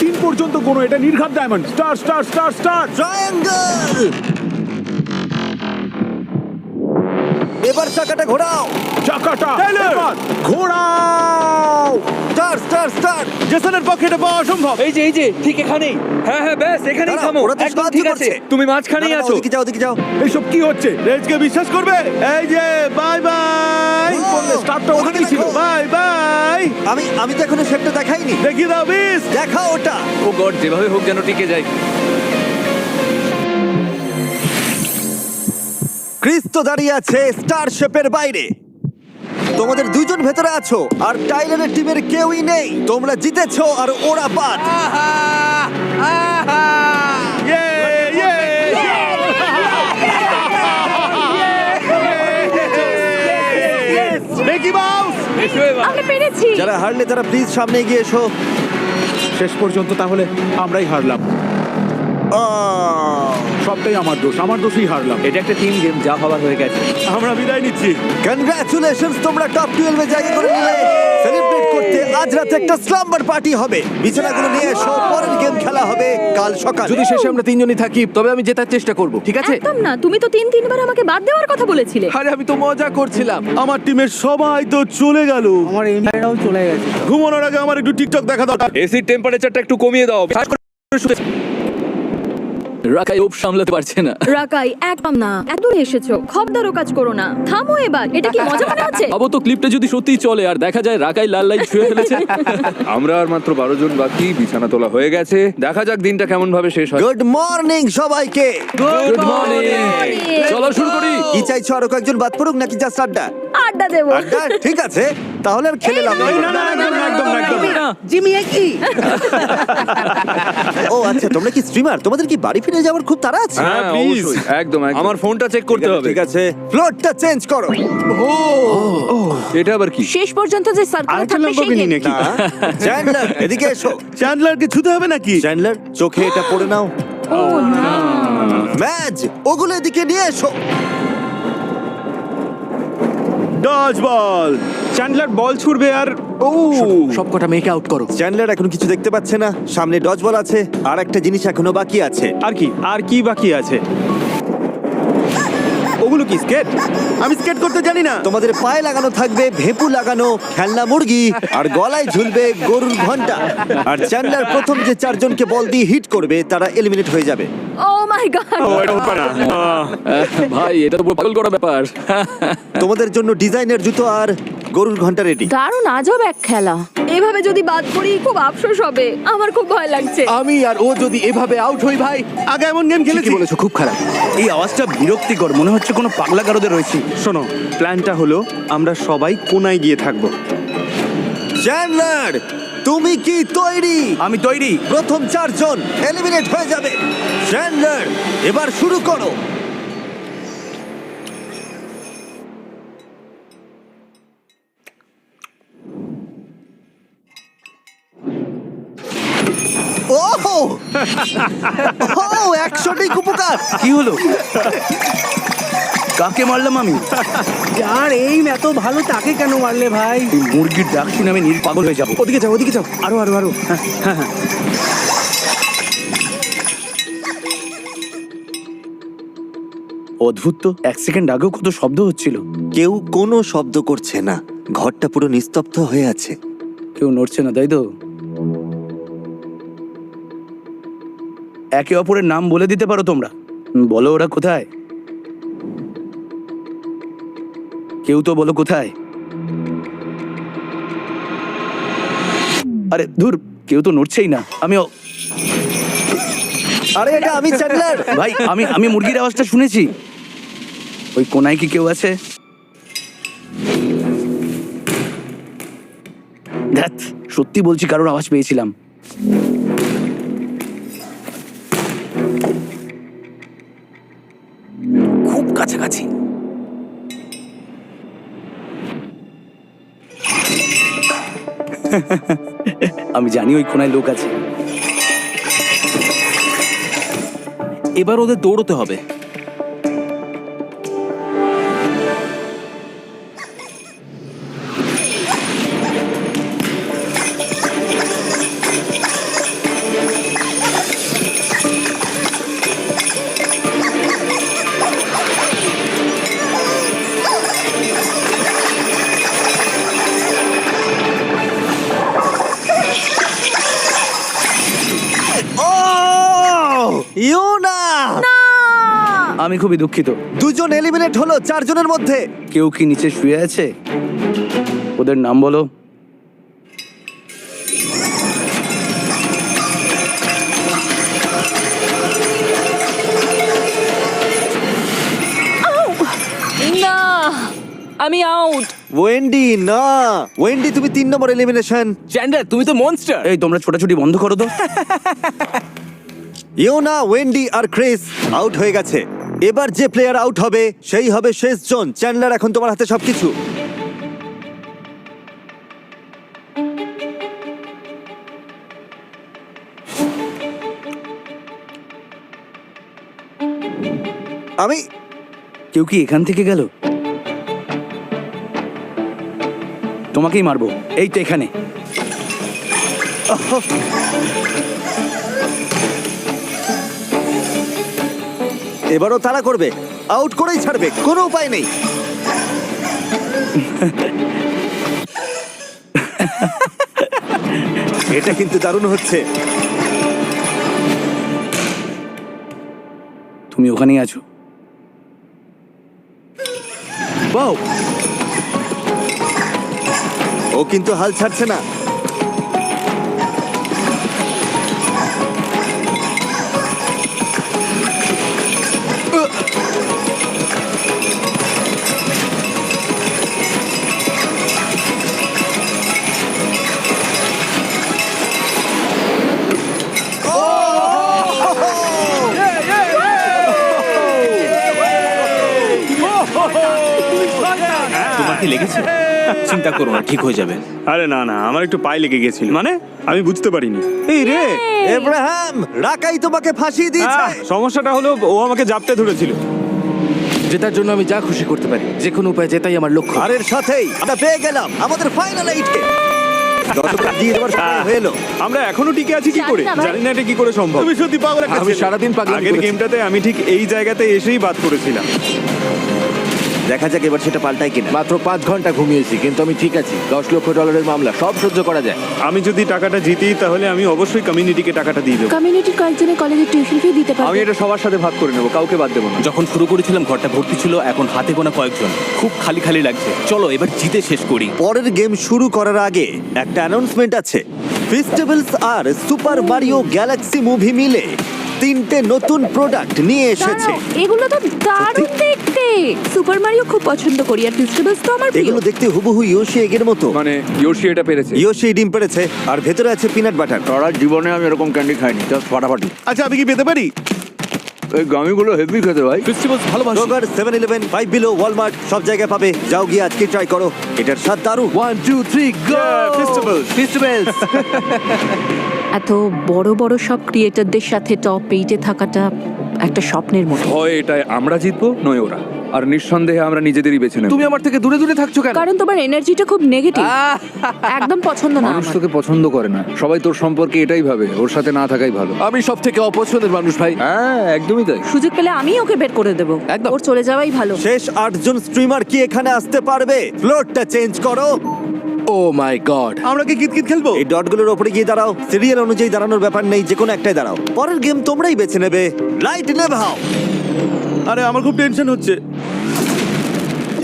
3 পর্যন্ত গোনো, এটা নির্ঘাত diamond. Star star star star. Triangle. এবার চাকাটা ঘোরাও। চাকাটা এবার ঘোরাও। Star star star. জেসনের পক্ষে এটা পাওয়া অসম্ভব। এই যে ঠিক এখানেই। হ্যাঁ ব্যাস এখানেই দাঁড়াও, থামো। ওরা তো একদম সাহায্য ঠিক আছে, করছে। তুমি মাঝখানেই না, না, আছো। ওদিকে যাও, ওদিকে যাও। এইসব কি হচ্ছে? রেজকে বিশ্বাস করবে? এই যে বাই বাই। করলে স্টারটা ওখানেই ছিল। Bye bye. আমি তো এখনো শেপটা দেখাইনি। দেখিয়ে দাও বিস। দেখাও ওটা। ও গড, যেভাবে হোক যেন টিকে যায়। ক্রিস তো দাঁড়িয়ে আছে স্টার শেপের বাইরে। তোমাদের দুজন ভেতরে আছো আর টাইলারের টিমের কেউই নেই। তোমরা জিতেছো আর ওরা বাদ। ইয়ে ইয়ে। Mickey mouse. এসো এবার। আমরা পেরেছি। যারা হারলে তারা প্লিজ সামনে এগিয়ে এসো। শেষ পর্যন্ত তাহলে আমরাই হারলাম। সবটাই আমার দোষ, আমার দোষই হারলাম। এটা একটা টিম গেম, যা হবার হয়ে গেছে। আমরা বিদায় নিচ্ছি। কনগ্রাচুলেশনস, তোমরা টপ 12 এ জায়গা করে নিলে। সেলিব্রেট করতে আজ রাতে একটা স্লাম্বার পার্টি হবে। বিছানাগুলো নিয়ে এসো, পরের গেম খেলা হবে কাল সকালে। যদি শেষে আমরা তিনজনই থাকি তবে আমি জেতার চেষ্টা করব, ঠিক আছে? একদম না, তুমি তো 3-3 বার আমাকে বাদ দেওয়ার কথা বলেছিলে। আরে আমি তো মজা করছিলাম। আমার টিমের সবাই তো চলে গেল। আমার এমআইটাও চলে গেছে। ঘুমানোর আগে আমার একটু টিকটক দেখা দরকার। এসির টেম্পারেচারটা একটু কমিয়ে দাও। রাকাই ওপ সামলাতে পারছে না। রাকাই একদম না, এত দূরে এসেছো, খবরদারও কাজ করো না। থামো এবার, এটা কি মজা মনে হচ্ছে? ভাবো তো ক্লিপটা যদি সত্যিই চলে আর দেখা যায় রাকাই লাল লাইট ছুঁয়ে ফেলেছে। আমরা আর মাত্র 12 জন বাকি, বিছানা তোলা হয়ে গেছে। দেখা যাক দিনটা কেমন ভাবে শেষ হয়। গুড মর্নিং সবাইকে। Good morning. চলো শুরু করি। কি চাইছো, আরো কয়েকজন বাদ পড়ুক নাকি জাস্ট আড্ডা? আড্ডা দেবো। আড্ডা ঠিক আছে, তাহলে আর খেলে লাভ নেই। ও আচ্ছা, তোমরা কি স্ট্রিমার? তোমাদের কি বাড়ি ফিরে যাওয়ার খুব তাড়া আছে? হ্যাঁ please. অবশ্যই, একদম। আমার ফোনটা চেক করতে হবে। ঠিক আছে, ফ্লোরটা চেঞ্জ করো। এটা আবার কি? শেষ পর্যন্ত যে সার্কেল আরেকটা থাকবে সেই Lamborghini game। নাকি? চ্যান্ডলার এদিকে এসো। চ্যান্ডলারকে ছুতে হবে নাকি? চ্যান্ডলার চোখে এটা পড়ে নাও। ম্যাচ, ওগুলো এদিকে নিয়ে এসো। ডজ বল। চ্যান্ডলার বল ছুড়বে আর সব কটা মেয়েকে আউট করো। চ্যান্ডলার এখন কিছু দেখতে পাচ্ছে না, সামনে ডজ বল আছে, আর একটা জিনিস এখনো বাকি আছে। আর কি বাকি আছে? ওগুলো কি স্কেট? আমি স্কেট করতে জানি না। তোমাদের পায়ে লাগানো থাকবে ভেপু লাগানো খেলনা মুরগি, আর গলায় ঝুলবে গরুর ঘন্টা। আর চ্যান্ডলার প্রথম যে 4 জনকে বল দিয়ে হিট করবে তারা এলিমিনেট হয়ে যাবে। ও মাই গড। ভাই এটা তো পুরো পাগল করা ব্যাপার। তোমাদের জন্য ডিজাইনের জুতো আর গরুর ঘন্টা রেডি। দারুণ আজব এক খেলা। এভাবে যদি বাদ পড়ি খুব আফসোস হবে, আমার খুব ভয় লাগছে। আমি আর ও যদি এভাবে আউট হই ভাই। আগে এমন গেম কি খেলেছি। বলেছো, খুব খারাপ। এই আওয়াজটা বিরক্তিকর, মনে হচ্ছে কোনো পাগলা গারদে রয়েছি। শোনো, প্ল্যানটা হলো আমরা সবাই কোনায় গিয়ে থাকবো। চ্যান্ডলার, তুমি কি তৈরি? আমি তৈরি। প্রথম 4 জন এলিমিনেট হয়ে যাবে। চ্যান্ডলার, এবার শুরু করো। ওহো! ওহ, 100টি উপকার। কি হলো? কাকে মারলাম আমি? আর এই এত ভালো, তাকে কেন মারলে ভাই? এই মুরগির ডাক শুনে আমি পাগল হয়ে যাবো। ওদিকে যাও, ওদিকে যাও। আরো আরো আরো। হ্যাঁ। অদ্ভুত তো, 1 সেকেন্ড আগেও কত শব্দ হচ্ছিল। কেউ কোনো শব্দ করছে না, ঘরটা পুরো নিস্তব্ধ হয়ে আছে। কেউ নড়ছে না, তাই তো? একে অপরের নাম বলে দিতে পারো তোমরা? বলো ওরা কোথায়? কেউ তো বলো কোথায়? আরে ধুর, কেউ তো নড়ছেই না। আরে এটা আমি চ্যান্ডলার। ভাই আমি মুরগির আওয়াজটা শুনেছি। ওই কোনায় কি কেউ আছে? ধ্যাৎ, সত্যি বলছি কারোর আওয়াজ পেয়েছিলাম। খুব কাছাকাছি। আমি জানি ওই কোনায় লোক আছে। এবার ওদের দৌড়তে হবে। ইয়োনা আমি খুবই দুঃখিত। দুজন এলিমিনেট হলো 4 জনের মধ্যে। কেউ কি নিচে শুয়ে আছে? ওদের নাম বলো। না, আমি আউট। ওয়েন্ডি না, ওয়েন্ডি তুমি 3 নম্বর এলিমিনেশন। চ্যান্ডলার তুমি তো মনস্টার। এই তোমরা ছোটাছুটি বন্ধ করো তো। ইয়োনা, ওয়েন্ডি আর ক্রিস আউট হয়ে গেছে। এবার যে প্লেয়ার আউট হবে সেই হবে শেষ জন। চ্যান্ডলার, এখন তোমার হাতে সবকিছু। আমি কেউ কি এখান থেকে গেল? তোমাকেই মারবো। এই তো এখানে। এবারও তারা করবে, আউট করেই ছাড়বে, কোনো উপায় নেই। এটা কিন্তু দারুণ হচ্ছে। তুমি ওখানেই আছো। বাও, ও কিন্তু হাল ছাড়ছে না। তোমার কি লেগেছে? চিন্তা করো না, ঠিক হয়ে যাবে। আরে না না, আমার একটু পায়ে লেগে গেছিল। মানে আমি বুঝতে পারিনি। এই রে এব্রাহাম, রাকাই তোমাকে ফাঁসিয়ে দিয়েছে। সমস্যাটা হলো ও আমাকে জাপটে ধরেছিল। জেতার জন্য আমি যা খুশি করতে পারি, যে কোনো উপায়ে জেতাই আমার লক্ষ্য। আর এর সাথেই আমরা পেয়ে গেলাম আমাদের ফাইনাল 8-কে। হয়ে এলো। আমরা এখনো টিকে আছি কি করে? জানি না ভাই। জানি না এটা কি করে সম্ভব। তুমি সত্যি পাগল একটা আমি ছেলে। সারাদিন পাগলামি আগের করেছি। গেমটাতে আমি ঠিক এই জায়গাতে এসেই বাদ করেছিলাম। দেখা যাক এবার সেটা পাল্টায় কিনা। মাত্র 5 ঘন্টা ঘুমিয়েছি, কিন্তু আমি ঠিক আছি। $10 লক্ষ মামলা, সব সহ্য করা যায়। আমি যদি টাকাটা জিতি তাহলে আমি অবশ্যই কমিউনিটিকে টাকাটা দিয়ে দেবো। কমিউনিটির কয়েকজনের কলেজের টিউশন ফি দিতে পারবে। এটা সবার সাথে ভাগ করে নেবো, কাউকে বাদ দেবো না। যখন শুরু করেছিলাম ঘরটা ভর্তি ছিল, এখন হাতে গোনা কয়েকজন। খুব খালি খালি লাগছে। চলো এবার জিতে শেষ করি। পরের গেম শুরু করার আগে একটা অ্যানাউন্সমেন্ট আছে। ফেস্টিভ্যালস আর সুপার মারিও গ্যালাক্সি মুভি মিলে 3টে নতুন প্রোডাক্ট নিয়ে এসেছে। দাঁড়াও, এগুলো তো দারুণ দেখতে। সুপার মারিও খুব পছন্দ করি, আর ফেস্টিভ্যালস তো আমার প্রিয়। এগুলো দেখতে হুবহু ইয়োশি এগের মতো। মানে ইয়োশি এটা পেরেছে। ইয়োশি ডিম পেড়েছে আর ভেতরে আছে পিনাট বাটার। সারা জীবনে আমি এরকম ক্যান্ডি খাইনি, জাস্ট ফাটাফাটি। আচ্ছা, আমি কি পেতে পারি? এই গামিগুলো হেভি খেতে ভাই। ফেস্টিভ্যালস ভালোবাসি। রোগার 7-Eleven, 5 Below, ওয়ালমার্ট সব জায়গায় পাবে। যাও গিয়ে আজকে ট্রাই করো, এটার স্বাদ দারুণ। 1 2 3 গো! ফেস্টিভ্যালস। এত বড় বড় সব ক্রিয়েটরদের সাথে টপ 8-এ থাকাটা একটা স্বপ্নের মতো। হয় এটাই আমরা জিতবো, নয় ওরা। আর নিঃসন্দেহে আমরা নিজেদেরই বেছে নেব। তুমি আমার থেকে দূরে দূরে থাকছো কেন? কারণ তোমার এনার্জিটা খুব নেগেটিভ, একদম পছন্দ না মানুষ আমার। তোকে পছন্দ করে না, সবাই তোর সম্পর্কে এটাই ভাবে। ওর সাথে না থাকাই ভালো। আমি সব থেকে অপছন্দের মানুষ ভাই। হ্যাঁ, একদমই তাই। সুযোগ পেলে আমি ওকে বের করে দেবো, একদম। ওর চলে যাওয়াই ভালো। শেষ 8 জন স্ট্রিমার কি এখানে আসতে পারবে? ফ্লোরটা চেঞ্জ করো। ও মাই গড। আমরা কি কিতকিত খেলবো? এই ডটগুলোর উপরে গিয়ে দাঁড়াও। সিরিয়াল অনুযায়ী দাঁড়ানোর ব্যাপার নেই, যে কোনো একটাই দাঁড়াও। পরের গেম তোমরাই বেছে নেবে। লাইট নেভাও। আরে আমার খুব টেনশন হচ্ছে।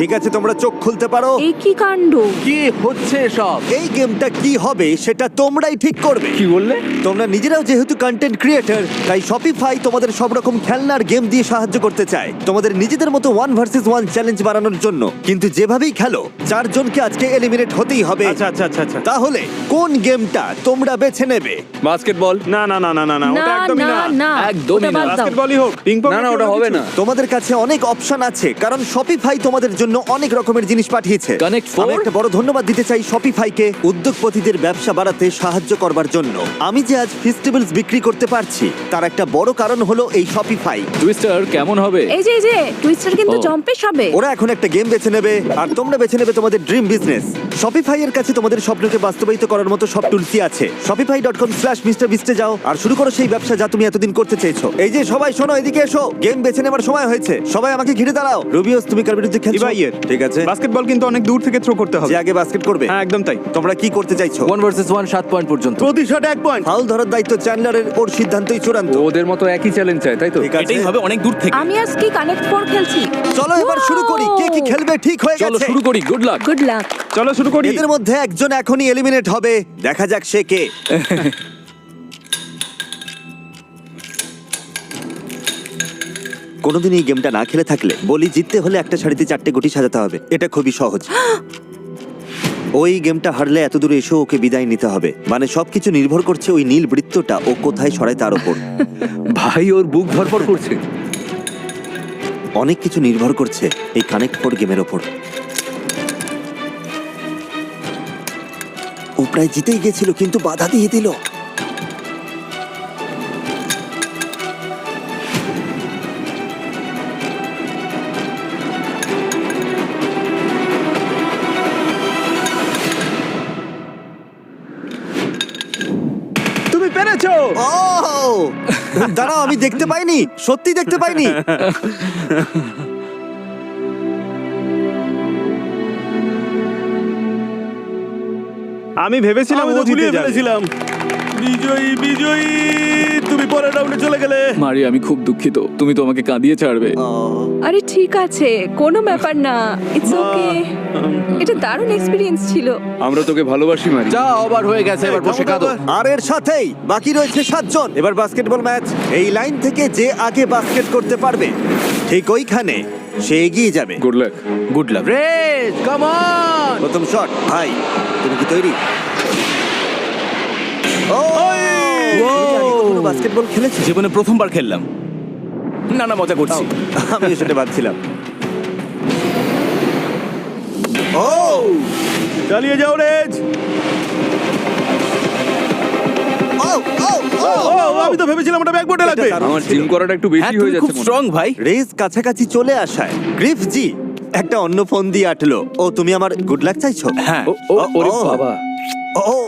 ঠিক আছে, তোমরা চোখ খুলতে পারো। এই কি কাণ্ড! কি হচ্ছে সব? এই গেমটা কি হবে সেটা তোমরাই ঠিক করবে। কি বললে? তোমরা নিজেরাও যেহেতু কন্টেন্ট ক্রিয়েটর, তাই শপিফাই তোমাদের সব রকম খেলনার গেম দিয়ে সাহায্য করতে চায় তোমাদের নিজেদের মতো 1 ভার্সেস 1 চ্যালেঞ্জ বানানোর জন্য। কিন্তু যেভাবেই খেলো, 4 জনকে আজকে এলিমিনেট হতেই হবে। আচ্ছা আচ্ছা আচ্ছা আচ্ছা। তাহলে কোন গেমটা তোমরা বেছে নেবে? বাস্কেটবল? না না না না না না, না ওটা একদমই না না। না, একদমই ওটা না। বাদ দাও। বাস্কেটবলই হোক, পিং পং। না না, ওটা হবে না। তোমাদের কাছে অনেক অপশন আছে, কারণ শপিফাই তোমাদের জন্য অনেক রকমের জিনিস পাঠিয়েছে। Connect 4? আমি একটা বড় ধন্যবাদ দিতে চাই শপিফাইকে উদ্যোগপতিদের ব্যবসা বাড়াতে সাহায্য করবার জন্য। আমি যে আজ ফেস্টিভ্যালস বিক্রি করতে পারছি তার একটা বড় কারণ হলো এই শপিফাই। টুইস্টার কেমন হবে? এই যে টুইস্টার কিন্তু ও। জম্পেশ হবে। ওরা এখন একটা গেম বেছে নেবে আর তোমরা বেছে নেবে তোমাদের ড্রিম বিজনেস। শপিফাই এর কাছে তোমাদের স্বপ্নকে বাস্তবায়িত করার মতো সব টুলসই আছে। shopify.com/mrbeast এ যাও আর শুরু করো সেই ব্যবসা যা তুমি এতদিন করতে চেয়েছো। এই যে সবাই শোনো, এদিকে এসো, গেম বেছে নেবার সময় হয়েছে। সবাই আমাকে ঘিরে দাঁড়াও। রুবিওস, তুমি কার বিরুদ্ধে খেলছো? এবার ভাইয়ের। ঠিক আছে। বাস্কেটবল কিন্তু অনেক দূর থেকে থ্রো করতে হবে। যে আগে বাস্কেট করবে। হ্যাঁ একদম তাই। তোমরা কি করতে চাইছো? 1 ভার্সেস 1 7 পয়েন্ট পর্যন্ত। প্রতি শট 1 পয়েন্ট। ফাউল ধরার দায়িত্ব চ্যান্ডলারের, ওর সিদ্ধান্তই চূড়ান্ত। ওদের মতো একই চ্যালেঞ্জ চাই, তাই তো? ঠিক আছে, এটাই হবে অনেক দূর থেকে। আমি আজকে কানেক্ট 4 খেলছি। চলো এবার শুরু করি। কে কি খেলবে ঠিক হয়ে চলো গেছে। শুরু করি, গুড লাক। গুড লাক। চলো শুরু করি। এদের মধ্যে একজন এখনই এলিমিনেট হবে, দেখা যাক সে কে। কোনোদিন এই গেমটা না খেলে থাকলে বলি, জিততে হলে একটা শাড়িতে 4টে গুটি সাজাতে হবে। এটা খুবই সহজ। ওই গেমটা হারলে এত দূরে এসে ওকে বিদায় নিতে হবে। মানে সবকিছু নির্ভর করছে ওই নীল বৃত্তটা ও কোথায় সরায় তার উপর। ভাই ওর বুক ধরপড় করছে। অনেক কিছু নির্ভর করছে এই কানেক্ট 4 গেমের ওপর। ও প্রায় জিতেই গেছিল কিন্তু বাধা দিয়ে দিল। তুমি পেরেছো। ও দাঁড়াও, আমি দেখতে পাইনি, সত্যি দেখতে পাইনি। আমি ভেবেছিলাম আমি ও তো জিতে গুলিয়ে যাবে। ফেলেছিলাম। বিজয়ী বিজয়ী, তুমি পরের রাউন্ডে চলে গেলে। মারি, আমি খুব দুঃখিত, তুমি তো আমাকে কাঁদিয়ে ছাড়বে। আরে ঠিক আছে, কোনো ব্যাপার না, ইটস ওকে। এটা দারুণ এক্সপেরিয়েন্স ছিল। আমরা তোকে ভালোবাসি মারি। যা ওভার হয়ে গেছে, এবার বসে কাঁদো। আর এর সাথেই বাকি রয়েছে 7 জন। এবার বাস্কেটবল ম্যাচ। এই লাইন থেকে যে আগে বাস্কেট করতে পারবে ঠিক ওইখানে সে এগিয়ে যাবে। Good luck. Good luck. Race, come on. প্রথম শট। ভাই তুমি কি তৈরি? ও বাস্কেটবল খেলেছি জীবনে প্রথমবার খেললাম। না না, মজা করছি। আমি সেটা ভাবছিলাম। ও চালিয়ে যাও রেজ। ও ও ও আমি তো ভেবেছিলাম ওটা ব্যাকবোর্ডে লাগবে। এটা দারুণ আমার ছিল। জিম করাটা একটু হ্যাঁ বেশি তুমি হয়ে খুব যাচ্ছে মনে হয়। স্ট্রং ভাই। রেস কাছাকাছি চলে আসায় গ্রিফ জি একটা অন্য ফোন দিয়ে আটলো। ও তুমি আমার গুড লাক চাইছো? হ্যাঁ। ওরে ও, বাবা, ও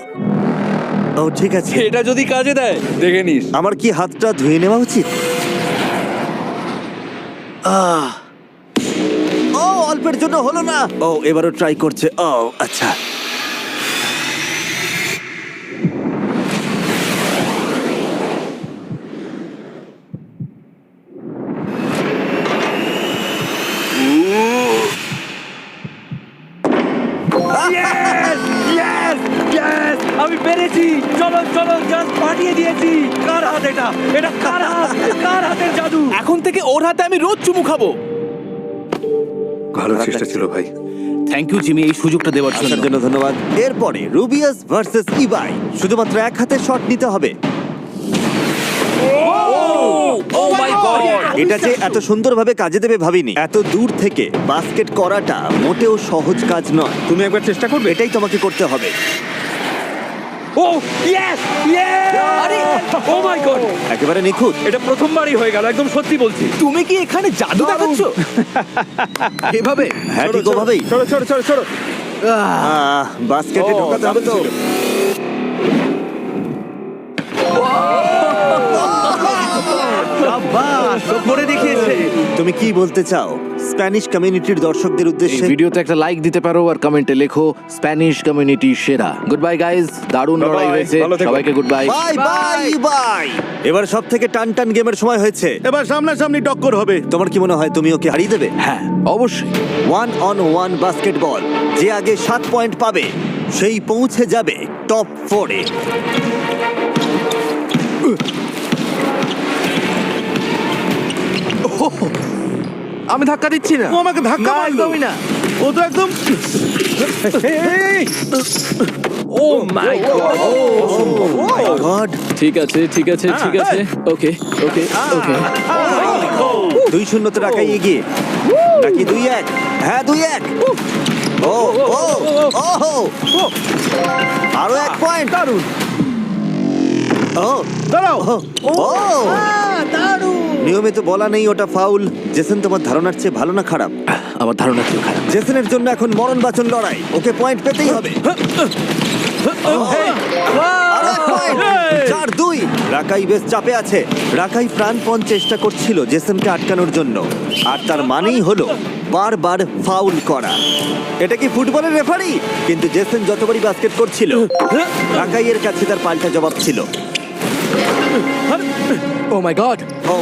ও ঠিক আছে। এটা যদি কাজে দেয় দেখে নিস। আমার কি হাতটা ধুয়ে নেওয়া উচিত? ও অল্পের জন্য হলো না। ও এবারও ট্রাই করছে। ও আচ্ছা। আমি পেরেছি। চলো চলো, জাস্ট পাঠিয়ে দিয়েছি। কার হাত এটা? এটা কার হাত? কার হাতের জাদু? এখন থেকে ওর হাতে আমি রোজ চুমু খাবো। ভালো চেষ্টা ছিল ভাই। থ্যাংক ইউ জিমি, এই সুযোগটা দেওয়ার আসার জন্য। জন্য ধন্যবাদ। এরপরে রুবিয়াস ভার্সেস ইবাই। শুধুমাত্র এক হাতে শট নিতে হবে। ও মাই গড। এটা যে এত সুন্দরভাবে কাজে দেবে ভাবিনি। এত দূর থেকে বাস্কেট করাটা মোটেও সহজ কাজ নয়। তুমি একবার চেষ্টা করবে। এটাই তোমাকে করতে হবে। ও ইয়েস ইয়েস। আরে ও মাই গড, একেবারে নিখুঁত। এটা প্রথমবারই হয়ে গেল, একদম সত্যি বলছি। তুমি কি এখানে জাদু দেখাচ্ছো? এভাবে হ্যাঁ ঠিক ওভাবেই। ছোড়ো ছোড়ো ছোড়ো ছোড়ো। বাস্কেটে ঢোকাতে হবে তো। বাস করে দেখিয়েছে। তুমি কি বলতে চাও স্প্যানিশ কমিউনিটির দর্শকদের এই উদ্দেশ্যে? ভিডিওতে একটা লাইক দিতে পারো আর কমেন্টে লেখো স্প্যানিশ কমিউনিটি সেরা। গুড বাই গাইস, দারুণ Bye লড়াই bye, হয়েছে। ভালো থেকো। সবাইকে good bye. Bye bye bye. এবার সব থেকে টান টান গেমের সময় হয়েছে। এবার সামনাসামনি টক্কর হবে। তোমার কি মনে হয় তুমি ওকে হারিয়ে দেবে? হ্যাঁ। অবশ্যই। 1-on-1 basketball. যে আগে 7 পয়েন্ট পাবে সেই পৌঁছে যাবে টপ 4-এ। আমি ধাক্কা দিচ্ছি না। ও আমাকে ধাক্কা না, মারলো। একদমই না। ও তো একদম ও মাই গড। গড, ঠিক আছে ঠিক আছে ঠিক আছে, ওকে ওকে ওকে। 2-0 রাখাই এগিয়ে নাকি 2-1? হ্যাঁ 2-1। ও ও ও আরো 1 পয়েন্ট। দারুণ। ও দাঁড়াও। ও নিয়মে তো বলা নেই ওটা ফাউল। জেসন তোমার ধারণার চেয়ে ভালো না খারাপ? আমার ধারণা ছিল খারাপ। জেসনের জন্য এখন মরণ বাঁচন লড়াই। ওকে পয়েন্ট পেতেই হবে। আরো 1 পয়েন্ট। 4-2। রাকাই বেশ চাপে আছে। রাকাই প্রাণপণ চেষ্টা করছিল জেসনকে আটকানোর জন্য, আর তার মানেই হলো বারবার ফাউল করা। এটা কি ফুটবলের রেফারি? কিন্তু জেসন যতবারই বাস্কেট করছিল, রাকাইয়ের কাছে তার পাল্টা জবাব ছিল। ও মাই গড! ও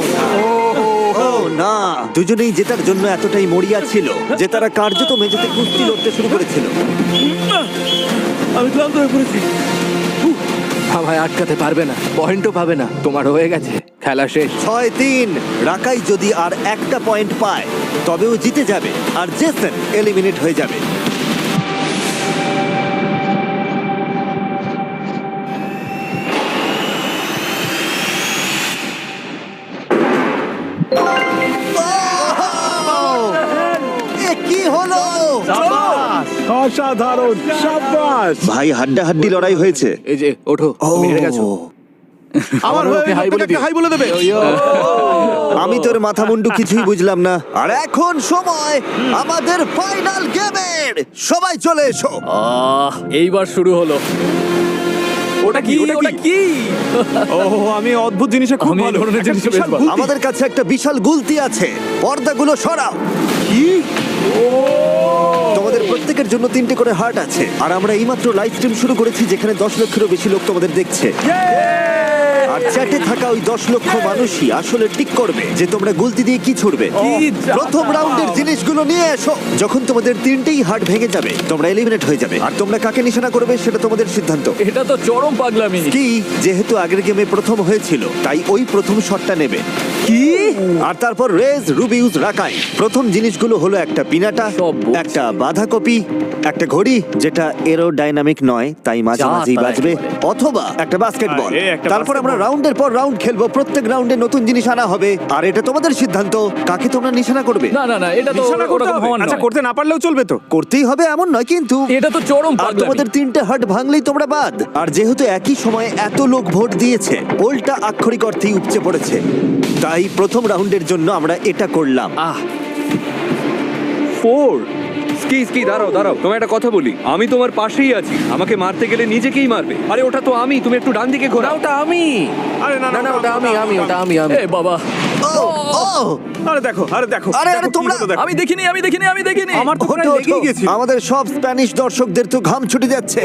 না, দুজনেই জেতার জন্য এতটাই মরিয়া ছিল যে তারা কার্যত মেঝেতে কুস্তি লড়তে শুরু করেছিল। আমি ক্লান্ত হয়ে পড়েছি। আমায় আটকাতে পারবে না, পয়েন্টও পাবে না। তোমার হয়ে গেছে, খেলা শেষ। 6-3। রাকাই যদি আর একটা পয়েন্ট পায় তবেও জিতে যাবে, আর জেসন এলিমিনেট হয়ে যাবে। এ কি হলো? অসাধারণ, সাব্বাস। ভাই হাড্ডাহাড্ডি লড়াই হয়েছে। এই যে ওঠো, তুমি হেরে গেছো। আমার হয়ে ওকে হাই বলে দিও। হাই বলে দেবে। আমি তোর মাথা মুন্ডু কিছুই বুঝলাম না। আর এখন সময় আমাদের ফাইনাল গেমের। সবাই চলে এসো। এইবার শুরু হলো। ওটা কি? ওটা কি? ওহ, আমি অদ্ভুত জিনিসে খুব আমি এই ভালো। ধরনের একটা জিনিসে বেশ বিশাল ভালো। গুলতি। আমাদের কাছে একটা বিশাল গুলতি আছে, পর্দাগুলো সরাও। তোমাদের প্রত্যেকের জন্য 3টে করে হার্ট আছে, আর আমরা এইমাত্র লাইভ স্ট্রিম শুরু করেছি যেখানে 10 লক্ষেরও বেশি লোক তোমাদের দেখছে। আর চ্যাটে থাকা ওই 10 লক্ষ মানুষই আসলে ঠিক করবে যে তোমরা গুলতি দিয়ে কি ছুড়বে। প্রথম রাউন্ডের জিনিসগুলো নিয়ে এসো। যখন তোমাদের 3টেই হার্ট ভেঙে যাবে তোমরা এলিমিনেট হয়ে যাবে, আর তোমরা কাকে নিশানা করবে সেটা তোমাদের সিদ্ধান্ত। এটা তো চরম পাগলামি। কি, যেহেতু আগের গেমে প্রথম হয়েছিল তাই ওই প্রথম শটটা নেবে। কি? আর তারপর রেজ, রুবিউস, রাকাই। প্রথম জিনিসগুলো হলো একটা পিনাটা, সব বলছি। একটা বাঁধাকপি, একটা ঘড়ি যেটা এরোডাইনামিক নয় তাই মাঝে যা মাঝেই তাই বাজবে, বলে। অথবা একটা বাস্কেটবল। আরে, একটা তারপর আমরা বাস্কেটবল। রাউন্ডের পর রাউন্ড খেলবো, প্রত্যেক রাউন্ডে নতুন জিনিস আনা হবে, আর এটা তোমাদের সিদ্ধান্ত কাকে তোমরা নিশানা করবে। না না না, এটা তো নিশানা করতে ওরকম হবে। হওয়ার আচ্ছা, নয়। করতে না পারলেও চলবে তো। করতেই হবে এমন নয়, কিন্তু এটা তো চরম আর পাগলামি। তোমাদের 3টে হার্ট ভাঙলেই তোমরা বাদ। আর যেহেতু একই সময়ে এত লোক ভোট দিয়েছে, পোলটা আক্ষরিক অর্থেই উপচে পড়েছে, তাই প্রথম রাউন্ডের জন্য আমরা এটা করলাম। 4 স্কি দাঁড়াও দাঁড়াও, তোমায় একটা কথা বলি, আমি তোমার পাশেই আছি। আমাকে মারতে গেলে নিজেকেই মারবে। আরে ওটা তো আমি, তুমি একটু ডান দিকে না, ঘোরাও। ওটা আমি। আরে না না না, ওটা আমি। ওটা আমি। এ বাবা, ও, ও, আরে দেখো, আরে দেখো। আরে, দেখো কি তোমরা- হলো, দেখো। আমি দেখিনি। আমার তো ওঠো, প্রায় ওঠো। লেগেই গেছিল। আমাদের সব স্প্যানিশ দর্শকদের তো ঘাম ছুটে যাচ্ছে।